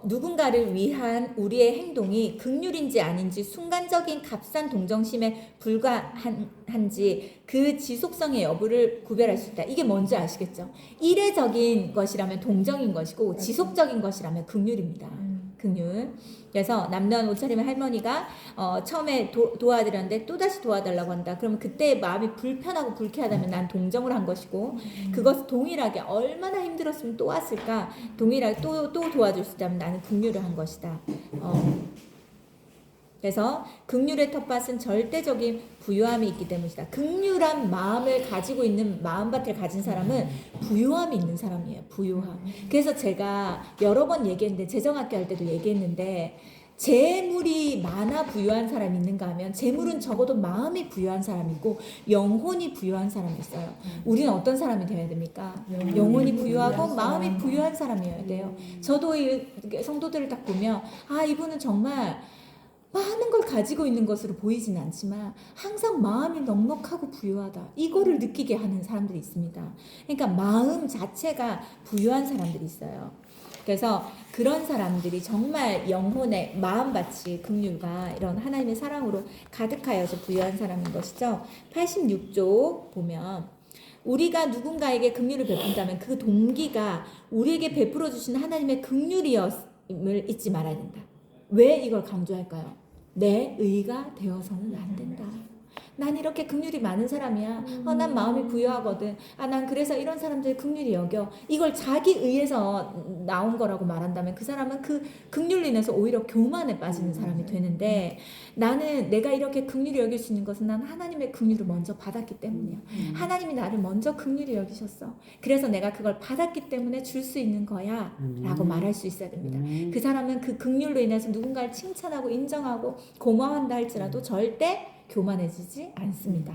누군가를 위한 우리의 행동이 긍휼인지 아닌지 순간적인 값싼 동정심에 불과한지 그 지속성의 여부를 구별할 수 있다. 이게 뭔지 아시겠죠? 이례적인 것이라면 동정인 것이고 지속적인 것이라면 긍휼입니다. 긍휼. 그래서 남녀한 옷차림의 할머니가 처음에 도와드렸는데 또다시 도와달라고 한다. 그러면 그때 마음이 불편하고 불쾌하다면 난 동정을 한 것이고 그것 동일하게 얼마나 힘들었으면 또 왔을까 동일하게 또 도와줄 수 있다면 나는 긍휼을 한 것이다. 그래서 긍휼의 텃밭은 절대적인 부유함이 있기 때문이다. 긍휼한 마음을 가지고 있는 마음밭을 가진 사람은 부유함이 있는 사람이에요. 부유함. 그래서 제가 여러 번 얘기했는데 재정학교 할 때도 얘기했는데 재물이 많아 부유한 사람이 있는가 하면 재물은 적어도 마음이 부유한 사람이고 영혼이 부유한 사람이 있어요. 우리는 어떤 사람이 되어야 됩니까? 영혼이 부유하고 마음이 부유한 사람이어야 돼요. 저도 이 성도들을 딱 보면 이분은 정말 많은 걸 가지고 있는 것으로 보이진 않지만 항상 마음이 넉넉하고 부유하다. 이거를 느끼게 하는 사람들이 있습니다. 그러니까 마음 자체가 부유한 사람들이 있어요. 그래서 그런 사람들이 정말 영혼의 마음밭이 긍휼과 이런 하나님의 사랑으로 가득하여서 부유한 사람인 것이죠. 86쪽 보면 우리가 누군가에게 긍휼을 베푼다면 그 동기가 우리에게 베풀어 주신 하나님의 긍휼이었음을 잊지 말아야 된다. 왜 이걸 강조할까요? 내 의가 되어서는 안 된다. 난 이렇게 긍휼이 많은 사람이야. 난 마음이 부유하거든. 난 그래서 이런 사람들 긍휼히 여겨. 이걸 자기 의에서 나온 거라고 말한다면 그 사람은 그 긍휼로 인해서 오히려 교만에 빠지는 사람이 되는데 나는 내가 이렇게 긍휼히 여길 수 있는 것은 난 하나님의 긍휼을 먼저 받았기 때문이야. 하나님이 나를 먼저 긍휼히 여기셨어. 그래서 내가 그걸 받았기 때문에 줄 수 있는 거야 라고 말할 수 있어야 됩니다. 그 사람은 그 긍휼로 인해서 누군가를 칭찬하고 인정하고 고마워한다 할지라도 절대 교만해지지 않습니다.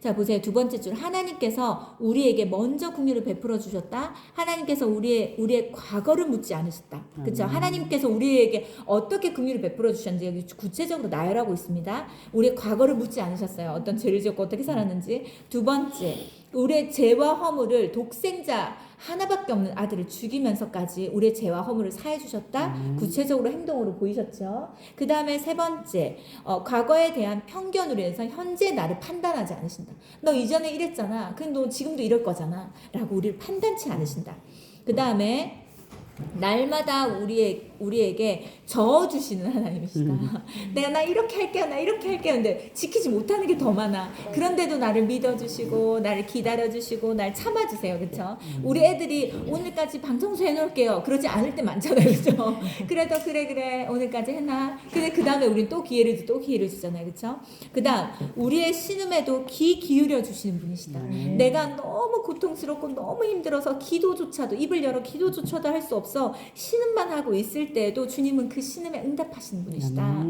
자, 보세요. 두 번째 줄. 하나님께서 우리에게 먼저 긍휼을 베풀어 주셨다. 하나님께서 우리의 과거를 묻지 않으셨다. 그렇죠? 하나님께서 우리에게 어떻게 긍휼을 베풀어 주셨는지 여기 구체적으로 나열하고 있습니다. 우리의 과거를 묻지 않으셨어요. 어떤 죄를 지었고 어떻게 살았는지. 두 번째, 우리의 죄와 허물을 독생자 하나밖에 없는 아들을 죽이면서까지 우리의 죄와 허물을 사해 주셨다. 구체적으로 행동으로 보이셨죠. 그 다음에 세 번째, 과거에 대한 편견으로 해서 현재 나를 판단하지 않으신다. 너 이전에 이랬잖아. 근데 너 지금도 이럴 거잖아. 라고 우리를 판단치 않으신다. 그 다음에 날마다 우리의 우리에게 저어주시는 하나님이시다. 내가 나 이렇게 할게요, 나 이렇게 할게요. 근데 지키지 못하는 게 더 많아. 그런데도 나를 믿어주시고 나를 기다려주시고 날 참아주세요. 그렇죠? 우리 애들이 오늘까지 방 청소해놓을게요. 그러지 않을 때 많잖아요. 그렇죠? 그래도 그래 오늘까지 해놔. 근데 그 다음에 우린 또 기회를 주잖아요. 그렇죠? 그 다음 우리의 신음에도 귀 기울여 주시는 분이시다. 내가 너무 고통스럽고 너무 힘들어서 기도조차도 입을 열어 기도조차도 할 수 없어 신음만 하고 있을 때에도 주님은 그 신음에 응답하시는 분이시다.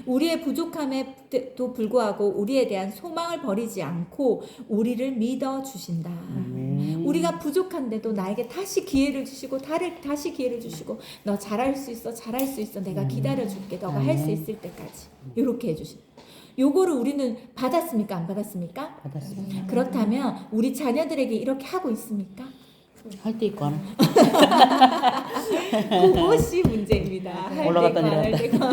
우리의 부족함에도 불구하고 우리에 대한 소망을 버리지 않고 우리를 믿어주신다. 우리가 부족한데도 나에게 다시 기회를 주시고 다시 기회를 주시고 너 잘할 수 있어 내가 기다려줄게 너가 할 수 있을 때까지 이렇게 해주신다. 요거를 우리는 받았습니까? 안 받았습니까? 받았습니다. 그렇다면 우리 자녀들에게 이렇게 하고 있습니까? 할 때 있고 안 할 그것이 문제입니다. 올라갔다 할 때가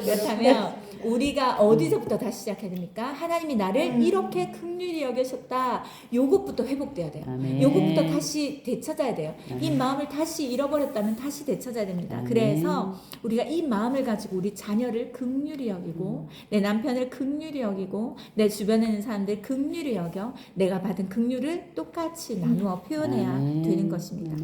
그렇다면 우리가 어디서부터 다시 시작해야 됩니까? 하나님이 나를 이렇게 긍휼히 여기셨다. 요것부터 회복돼야 돼요. 아멘. 요것부터 다시 되찾아야 돼요. 이 마음을 다시 잃어버렸다면 다시 되찾아야 됩니다. 아멘. 그래서 우리가 이 마음을 가지고 우리 자녀를 긍휼히 여기고 내 남편을 긍휼히 여기고 내 주변에 있는 사람들 긍휼히 여겨 내가 받은 긍휼을 똑같이 나누어 표현해야 아멘. 되는 것입니다.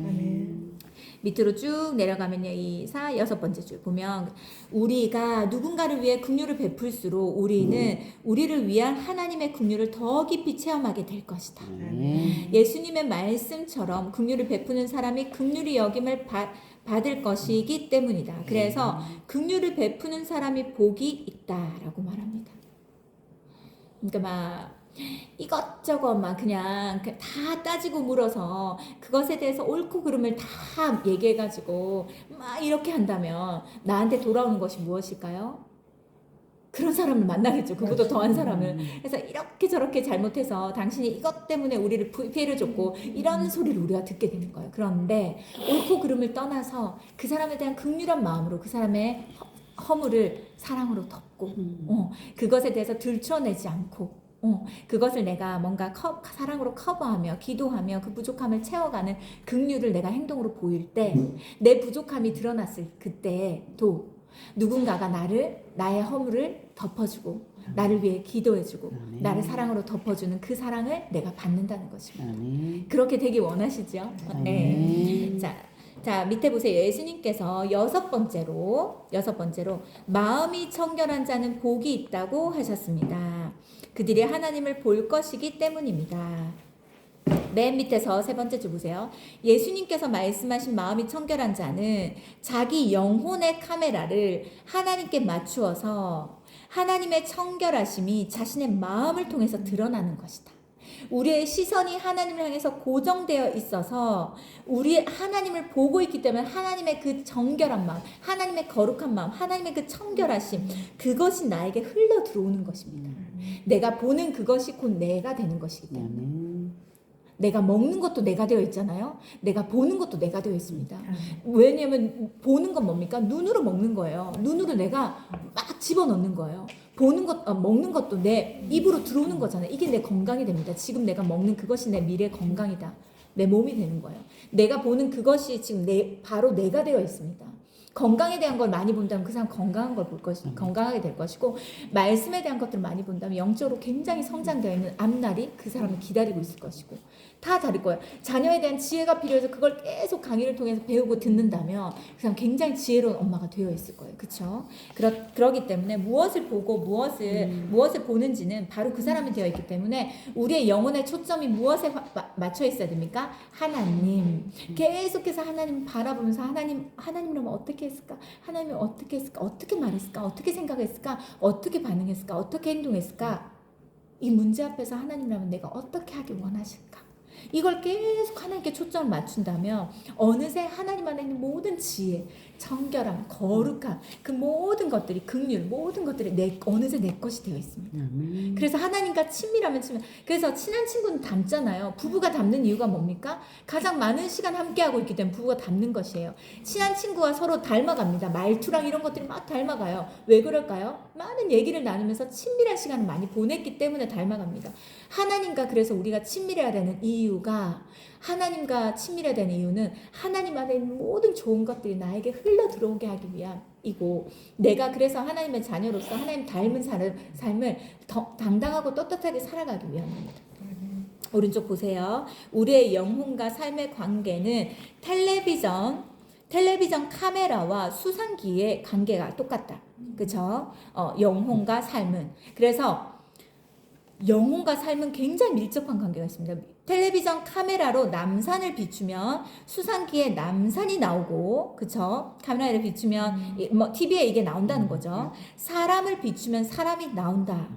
밑으로 쭉 내려가면요. 이 6번째 줄 보면 우리가 누군가를 위해 긍휼을 베풀수록 우리는 우리를 위한 하나님의 긍휼을 더 깊이 체험하게 될 것이다. 예수님의 말씀처럼 긍휼을 베푸는 사람이 긍휼히 여김을 받을 것이기 때문이다. 그래서 긍휼을 베푸는 사람이 복이 있다라고 말합니다. 그러니까 막 이것저것 막 그냥 다 따지고 물어서 그것에 대해서 옳고 그름을 다 얘기해가지고 막 이렇게 한다면 나한테 돌아오는 것이 무엇일까요? 그런 사람을 만나겠죠. 그보다 더한 사람을. 그래서 이렇게 저렇게 잘못해서 당신이 이것 때문에 우리를 피해를 줬고 이런 소리를 우리가 듣게 되는 거예요. 그런데 옳고 그름을 떠나서 그 사람에 대한 긍휼한 마음으로 그 사람의 허물을 사랑으로 덮고 그것에 대해서 들춰내지 않고 그것을 내가 뭔가 사랑으로 커버하며 기도하며 그 부족함을 채워가는 긍휼을 내가 행동으로 보일 때 내 부족함이 드러났을 그때도 누군가가 나의 허물을 덮어주고 나를 위해 기도해주고 나를 사랑으로 덮어주는 그 사랑을 내가 받는다는 것입니다. 그렇게 되길 원하시죠? 네. 자 밑에 보세요. 예수님께서 여섯 번째로 마음이 청결한 자는 복이 있다고 하셨습니다. 그들이 하나님을 볼 것이기 때문입니다. 맨 밑에서 3번째 줄 보세요. 예수님께서 말씀하신 마음이 청결한 자는 자기 영혼의 카메라를 하나님께 맞추어서 하나님의 청결하심이 자신의 마음을 통해서 드러나는 것이다. 우리의 시선이 하나님을 향해서 고정되어 있어서 우리 하나님을 보고 있기 때문에 하나님의 그 정결한 마음, 하나님의 거룩한 마음, 하나님의 그 청결하심 그것이 나에게 흘러 들어오는 것입니다. 내가 보는 그것이 곧 내가 되는 것이기 때문에 내가 먹는 것도 내가 되어 있잖아요. 내가 보는 것도 내가 되어 있습니다. 왜냐하면 보는 건 뭡니까? 눈으로 먹는 거예요. 눈으로 내가 막 집어넣는 거예요. 먹는 것도 내 입으로 들어오는 거잖아요. 이게 내 건강이 됩니다. 지금 내가 먹는 그것이 내 미래 건강이다. 내 몸이 되는 거예요. 내가 보는 그것이 지금 바로 내가 되어 있습니다. 건강에 대한 걸 많이 본다면 그 사람 건강한 걸 볼 것이고 건강하게 될 것이고 말씀에 대한 것들을 많이 본다면 영적으로 굉장히 성장되어 있는 앞날이 그 사람을 기다리고 있을 것이고 다 다를 거예요. 자녀에 대한 지혜가 필요해서 그걸 계속 강의를 통해서 배우고 듣는다면 그 사람 굉장히 지혜로운 엄마가 되어 있을 거예요. 그렇죠? 그러기 때문에 무엇을 보고 무엇을 보는지는 바로 그 사람이 되어 있기 때문에 우리의 영혼의 초점이 무엇에 맞춰 있어야 됩니까? 하나님. 계속해서 하나님 바라보면서 하나님이라면 어떻게 했을까? 하나님이 어떻게 했을까? 어떻게 말했을까? 어떻게 생각했을까? 어떻게 반응했을까? 어떻게 행동했을까? 이 문제 앞에서 하나님이라면 내가 어떻게 하길 원하실까? 이걸 계속 하나님께 초점을 맞춘다면 어느새 하나님 안에 있는 모든 지혜, 청결함, 거룩함 그 모든 것들이 긍휼 모든 것들이 어느새 내 것이 되어 있습니다. 그래서 하나님과 친밀하면 그래서 친한 친구는 닮잖아요. 부부가 닮는 이유가 뭡니까? 가장 많은 시간 함께하고 있기 때문에 부부가 닮는 것이에요. 친한 친구가 서로 닮아갑니다. 말투랑 이런 것들이 막 닮아가요. 왜 그럴까요? 많은 얘기를 나누면서 친밀한 시간을 많이 보냈기 때문에 닮아갑니다. 하나님과 그래서 우리가 친밀해야 되는 이유가 하나님과 친밀해야 되는 이유는 하나님 안에 있는 모든 좋은 것들이 나에게 흘러 들어오게 하기 위함이고, 내가 그래서 하나님의 자녀로서 하나님 닮은 삶을 더 당당하고 떳떳하게 살아가기 위함입니다. 오른쪽 보세요. 우리의 영혼과 삶의 관계는 텔레비전 카메라와 수상기의 관계가 똑같다. 그쵸? 영혼과 삶은. 그래서 영혼과 삶은 굉장히 밀접한 관계가 있습니다. 텔레비전 카메라로 남산을 비추면 수상기에 남산이 나오고, 그쵸? 카메라를 비추면 TV에 이게 나온다는 거죠. 사람을 비추면 사람이 나온다.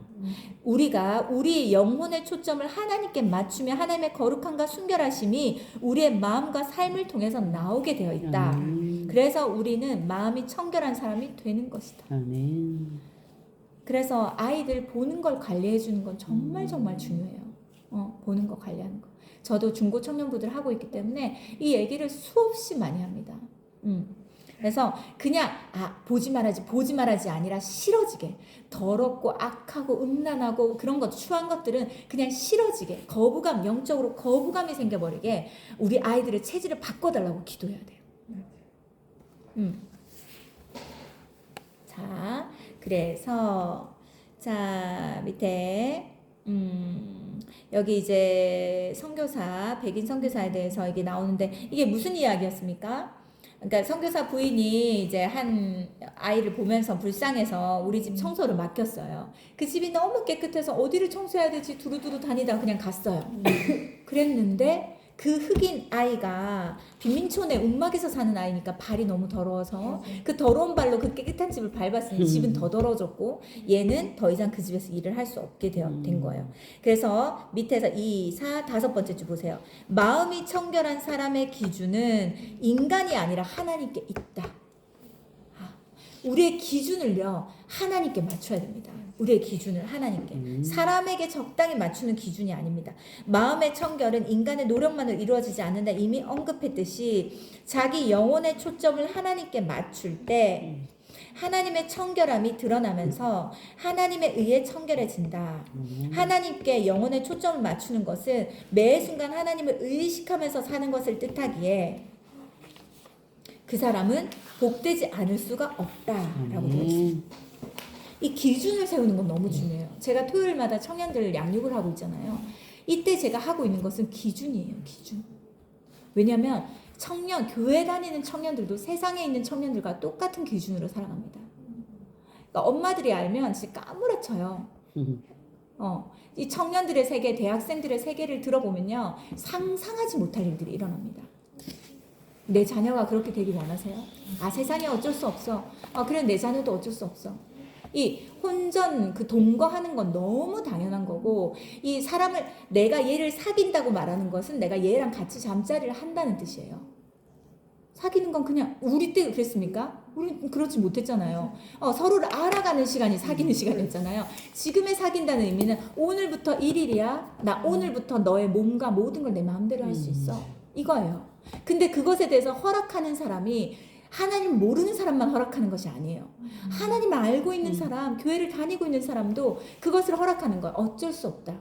우리가 우리 영혼의 초점을 하나님께 맞추며 하나님의 거룩함과 순결하심이 우리의 마음과 삶을 통해서 나오게 되어 있다. 그래서 우리는 마음이 청결한 사람이 되는 것이다. 아멘. 그래서 아이들 보는 걸 관리해 주는 건 정말 중요해요. 보는 거 관리하는 거. 저도 중고 청년부들 하고 있기 때문에 이 얘기를 수없이 많이 합니다. 그래서 그냥 보지 말아지 아니라 싫어지게, 더럽고 악하고 음란하고 그런 것, 추한 것들은 그냥 싫어지게, 영적으로 거부감이 생겨버리게 우리 아이들의 체질을 바꿔달라고 기도해야 돼요. 자, 그래서 밑에 여기 이제 선교사, 백인 선교사에 대해서 이게 나오는데, 이게 무슨 이야기였습니까? 그러니까 선교사 부인이 이제 한 아이를 보면서 불쌍해서 우리 집 청소를 맡겼어요. 그 집이 너무 깨끗해서 어디를 청소해야 될지 두루두루 다니다 그냥 갔어요. 그랬는데 그 흑인 아이가 빈민촌의 움막에서 사는 아이니까 발이 너무 더러워서 그 더러운 발로 그 깨끗한 집을 밟았으니 집은 더 더러워졌고, 얘는 더 이상 그 집에서 일을 할 수 없게 된 거예요. 그래서 밑에서 2, 4, 5번째 줄 보세요. 마음이 청결한 사람의 기준은 인간이 아니라 하나님께 있다. 우리의 기준을요, 하나님께 맞춰야 됩니다. 우리의 기준을 하나님께. 사람에게 적당히 맞추는 기준이 아닙니다. 마음의 청결은 인간의 노력만으로 이루어지지 않는다. 이미 언급했듯이 자기 영혼의 초점을 하나님께 맞출 때 하나님의 청결함이 드러나면서 하나님에 의해 청결해진다. 하나님께 영혼의 초점을 맞추는 것은 매 순간 하나님을 의식하면서 사는 것을 뜻하기에 그 사람은 복되지 않을 수가 없다라고 되어 있습니다. 이 기준을 세우는 건 너무 중요해요. 제가 토요일마다 청년들 양육을 하고 있잖아요. 이때 제가 하고 있는 것은 기준이에요. 기준. 왜냐하면 교회 다니는 청년들도 세상에 있는 청년들과 똑같은 기준으로 살아갑니다. 그러니까 엄마들이 알면 진짜 까무러쳐요. 이 청년들의 세계, 대학생들의 세계를 들어보면요, 상상하지 못할 일들이 일어납니다. 내 자녀가 그렇게 되길 원하세요? 세상에 어쩔 수 없어. 그래, 내 자녀도 어쩔 수 없어. 이 혼전, 동거하는 건 너무 당연한 거고, 이 사람을, 내가 얘를 사귄다고 말하는 것은 내가 얘랑 같이 잠자리를 한다는 뜻이에요. 사귀는 건 그냥, 우리 때 그랬습니까? 우리 그렇지 못했잖아요. 서로를 알아가는 시간이 사귀는 시간이었잖아요. 지금의 사귄다는 의미는 오늘부터 1일이야. 나 오늘부터 너의 몸과 모든 걸 내 마음대로 할 수 있어. 이거예요. 근데 그것에 대해서 허락하는 사람이 하나님 모르는 사람만 허락하는 것이 아니에요. 하나님을 알고 있는 사람, 교회를 다니고 있는 사람도 그것을 허락하는 거야. 어쩔 수 없다.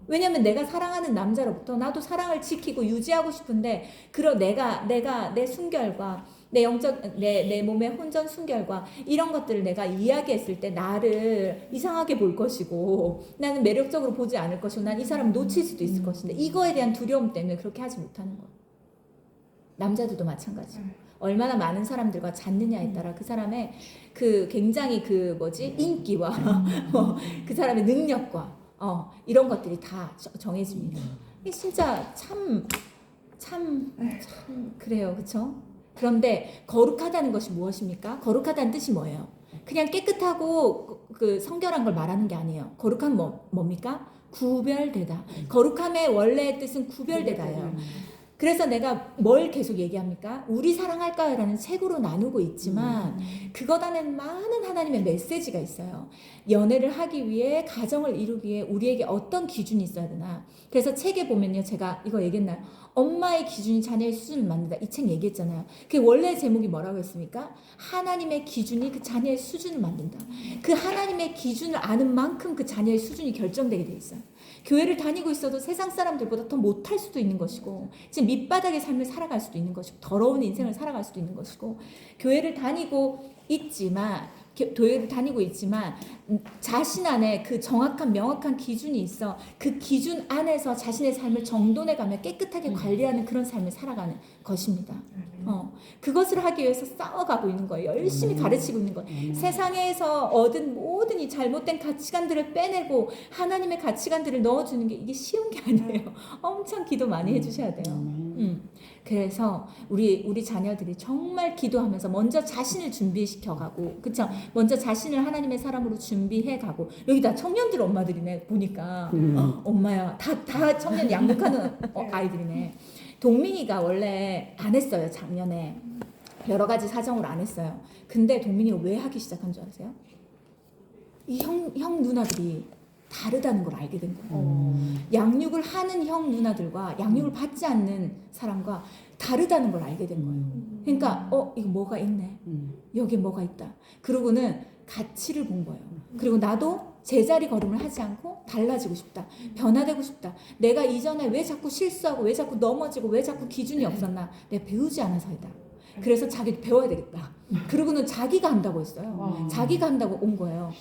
왜냐면 내가 사랑하는 남자로부터 나도 사랑을 지키고 유지하고 싶은데, 내가 내 순결과 내 몸의 혼전 순결과 이런 것들을 내가 이야기했을 때 나를 이상하게 볼 것이고, 나는 매력적으로 보지 않을 것이고, 난 이 사람을 놓칠 수도 있을 것인데, 이거에 대한 두려움 때문에 그렇게 하지 못하는 거예요. 남자들도 마찬가지예요. 얼마나 많은 사람들과 잤느냐에 따라 그 사람의 굉장히 인기와 그 사람의 능력과 이런 것들이 다 정해집니다. 이게 진짜 참 그래요. 그쵸? 그런데 거룩하다는 것이 무엇입니까? 거룩하다는 뜻이 뭐예요? 그냥 깨끗하고 성결한 걸 말하는 게 아니에요. 거룩한 뭡니까? 구별되다. 거룩함의 원래의 뜻은 구별되다예요. 그래서 내가 뭘 계속 얘기합니까? 우리 사랑할까요? 라는 책으로 나누고 있지만 그것 안에는 많은 하나님의 메시지가 있어요. 연애를 하기 위해, 가정을 이루기 위해 우리에게 어떤 기준이 있어야 되나. 그래서 책에 보면요, 제가 이거 얘기했나요? 엄마의 기준이 자녀의 수준을 만든다. 이 책 얘기했잖아요. 그 원래 제목이 뭐라고 했습니까? 하나님의 기준이 그 자녀의 수준을 만든다. 그 하나님의 기준을 아는 만큼 그 자녀의 수준이 결정되게 돼 있어요. 교회를 다니고 있어도 세상 사람들보다 더 못할 수도 있는 것이고, 지금 밑바닥의 삶을 살아갈 수도 있는 것이고 더러운 인생을 살아갈 수도 있는 것이고 교회를 다니고 있지만 자신 안에 그 정확한 명확한 기준이 있어. 그 기준 안에서 자신의 삶을 정돈해가며 깨끗하게 관리하는 그런 삶을 살아가는 것입니다. 그것을 하기 위해서 싸워가고 있는 거예요. 열심히 가르치고 있는 거예요. 세상에서 얻은 모든 이 잘못된 가치관들을 빼내고 하나님의 가치관들을 넣어주는 게 이게 쉬운 게 아니에요. 엄청 기도 많이 해주셔야 돼요. 그래서 우리 자녀들이 정말 기도하면서 먼저 자신을 준비시켜가고, 그쵸? 먼저 자신을 하나님의 사람으로 준비해가고, 여기 다 청년들 엄마들이네 보니까. 엄마야, 다 청년 양육하는 아이들이네. 동민이가 원래 안 했어요. 작년에 여러 가지 사정으로 안 했어요. 근데 동민이가 왜 하기 시작한 줄 아세요? 이 형 누나들이 다르다는 걸 알게 된 거예요. 양육을 하는 형 누나들과 양육을 받지 않는 사람과 다르다는 걸 알게 된 거예요. 그러니까 이거 뭐가 있네. 여기에 뭐가 있다. 그러고는 가치를 본 거예요. 그리고 나도 제자리 걸음을 하지 않고 달라지고 싶다. 변화되고 싶다. 내가 이전에 왜 자꾸 실수하고 왜 자꾸 넘어지고 왜 자꾸 기준이 없었나. 내가 배우지 않아서이다. 그래서 자기도 배워야 되겠다. 그러고는 자기가 한다고 했어요. 자기가 한다고 온 거예요.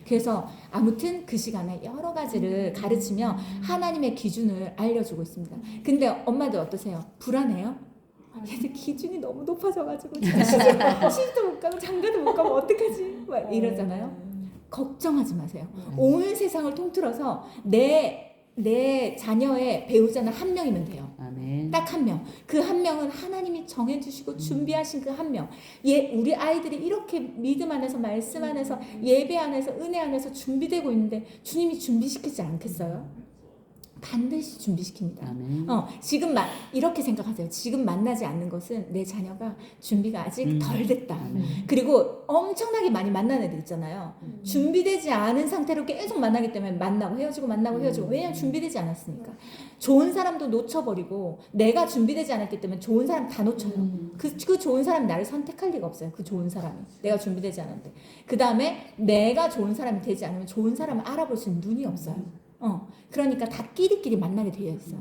그래서 아무튼 그 시간에 여러 가지를 가르치며 하나님의 기준을 알려주고 있습니다. 근데 엄마들 어떠세요? 불안해요? 얘들 기준이 너무 높아져가지고 시집도 못 가고 장가도 못 가면 어떡하지? 막 이러잖아요. 걱정하지 마세요. 온 세상을 통틀어서 내 자녀의 배우자는 한 명이면 돼요. 아멘. 딱 한 명. 그 한 명은 하나님이 정해주시고 준비하신 그 한 명. 우리 아이들이 이렇게 믿음 안에서 말씀 안에서 예배 안에서 은혜 안에서 준비되고 있는데 주님이 준비시키지 않겠어요? 반드시 준비시킵니다. 아멘. 지금 이렇게 생각하세요. 지금 만나지 않는 것은 내 자녀가 준비가 아직 덜 됐다. 그리고 엄청나게 많이 만나는 애들 있잖아요. 준비되지 않은 상태로 계속 만나기 때문에 만나고 헤어지고 만나고 헤어지고. 왜냐면 준비되지 않았으니까. 좋은 사람도 놓쳐버리고 내가 준비되지 않았기 때문에 좋은 사람 다 놓쳐요. 그 좋은 사람이 나를 선택할 리가 없어요. 그 좋은 사람이. 내가 준비되지 않았는데. 그 다음에 내가 좋은 사람이 되지 않으면 좋은 사람을 알아볼 수 있는 눈이 없어요. 그러니까 다 끼리끼리 만나게 되어 있어.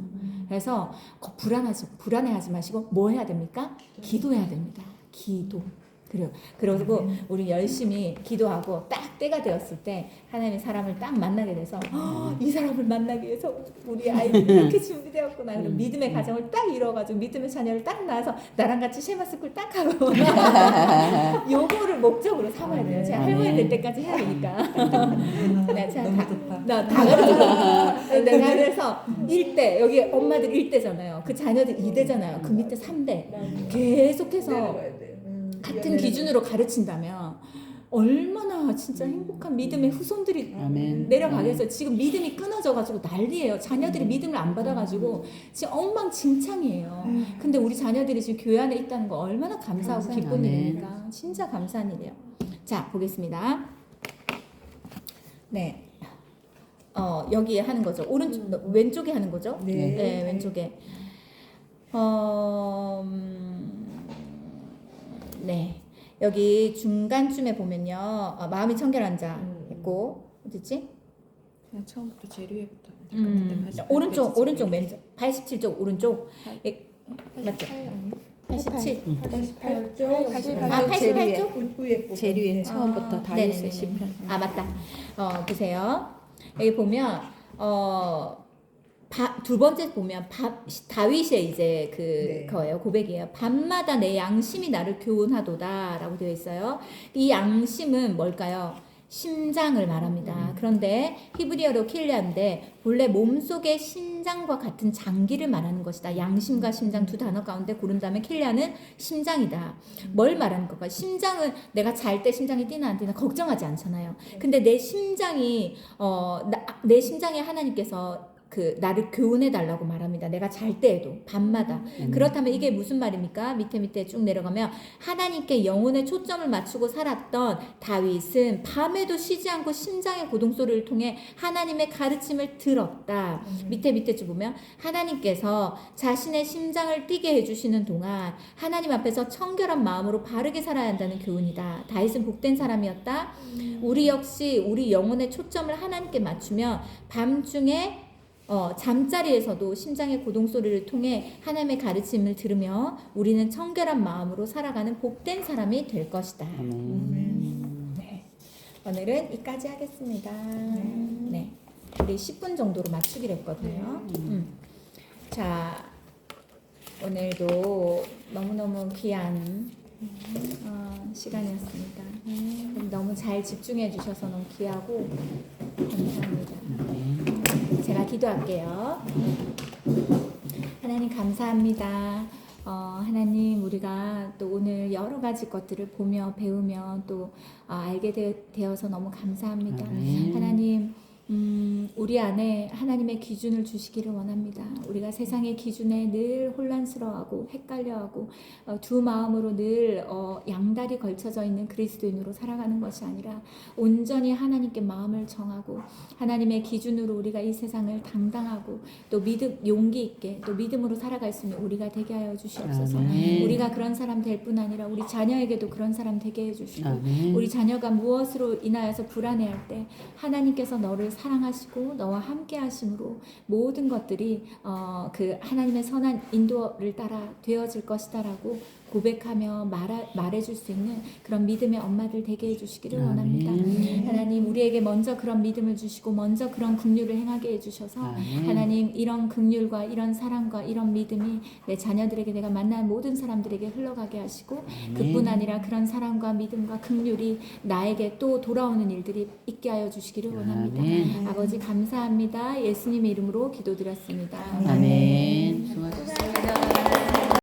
그래서 불안해하지 마시고 뭐 해야 됩니까? 기도해야 됩니다. 기도. 그리고 우리 열심히 기도하고 딱 때가 되었을 때 하나님의 사람을 딱 만나게 돼서 이 사람을 만나기 위해서 우리 아이들이 이렇게 준비되었구나. 그리고 믿음의 가정을 딱 이뤄가지고 믿음의 자녀를 딱 낳아서 나랑 같이 쉐마스쿨 딱 하고 요거를 목적으로 삼아야 돼요. 제가 할머니 될 때까지 해야 되니까. 다 가르쳐. 내가 그래서 1대 여기 엄마들 1대잖아요. 그 자녀들 2대잖아요. 그 밑에 3대 계속해서 같은 기준으로 가르친다면 얼마나 진짜 행복한 믿음의 후손들이 아멘. 내려가겠어요. 지금 믿음이 끊어져가지고 난리예요. 자녀들이 믿음을 안 받아가지고 지금 엉망진창이에요. 근데 우리 자녀들이 지금 교회 안에 있다는 거 얼마나 감사하고 기쁜 일입니까? 진짜 감사한 일이에요. 자, 보겠습니다. 네. 여기에 하는 거죠. 왼쪽에 하는 거죠? 네, 왼쪽에. 네. 여기 중간쯤에 보면요. 마음이 청결한 자 있고 어딨지? 그냥 처음부터 제류에부터. 오른쪽 왼쪽 87쪽 오른쪽. 맞죠? 87. 88쪽? 제류에 처음부터 다윗의 시편. 맞다. 보세요. 여기 보면 두 번째 보면 다윗의 이제 거예요. 고백이에요. 밤마다 내 양심이 나를 교훈하도다라고 되어 있어요. 이 양심은 뭘까요? 심장을 말합니다. 그런데 히브리어로 킬리아인데 본래 몸속의 심장과 같은 장기를 말하는 것이다. 양심과 심장 두 단어 가운데 고른다면 킬리아는 심장이다. 뭘 말하는 걸까요? 심장은 내가 잘 때 심장이 뛰나 안 뛰나 걱정하지 않잖아요. 근데 내 심장에 하나님께서 나를 교훈해 달라고 말합니다. 내가 잘 때에도 밤마다. 그렇다면 이게 무슨 말입니까? 밑에 쭉 내려가면 하나님께 영혼의 초점을 맞추고 살았던 다윗은 밤에도 쉬지 않고 심장의 고동소리를 통해 하나님의 가르침을 들었다. 밑에 쭉 보면 하나님께서 자신의 심장을 뛰게 해주시는 동안 하나님 앞에서 청결한 마음으로 바르게 살아야 한다는 교훈이다. 다윗은 복된 사람이었다. 우리 역시 우리 영혼의 초점을 하나님께 맞추며 밤중에 잠자리에서도 심장의 고동 소리를 통해 하나님의 가르침을 들으며 우리는 청결한 마음으로 살아가는 복된 사람이 될 것이다. 네. 오늘은 이까지 하겠습니다. 네. 우리 10분 정도로 맞추기로 했거든요. 자, 오늘도 너무너무 귀한 시간이었습니다. 너무 잘 집중해 주셔서 너무 귀하고 감사합니다. 제가 기도할게요. 하나님 감사합니다. 하나님 우리가 또 오늘 여러 가지 것들을 보며 배우며 또 알게 되어서 너무 감사합니다. 하나님 우리 안에 하나님의 기준을 주시기를 원합니다. 우리가 세상의 기준에 늘 혼란스러워하고 헷갈려하고 두 마음으로 늘 양다리 걸쳐져 있는 그리스도인으로 살아가는 것이 아니라 온전히 하나님께 마음을 정하고 하나님의 기준으로 우리가 이 세상을 당당하고 또 용기 있게 또 믿음으로 살아갈 수 있는 우리가 되게 하여 주시옵소서. 우리가 그런 사람 될 뿐 아니라 우리 자녀에게도 그런 사람 되게 해주시고 우리 자녀가 무엇으로 인하여서 불안해할 때 하나님께서 너를 사랑하시고 너와 함께 하심으로 모든 것들이 그 하나님의 선한 인도를 따라 되어질 것이다라고 고백하며 말해줄 수 있는 그런 믿음의 엄마들 되게 해주시기를 원합니다. 하나님 우리에게 먼저 그런 믿음을 주시고 먼저 그런 긍휼을 행하게 해주셔서 하나님 이런 긍휼과 이런 사랑과 이런 믿음이 내 자녀들에게 내가 만난 모든 사람들에게 흘러가게 하시고 그뿐 아니라 그런 사랑과 믿음과 긍휼이 나에게 또 돌아오는 일들이 있게 하여 주시기를 원합니다. 아버지 감사합니다. 예수님의 이름으로 기도드렸습니다. 아멘.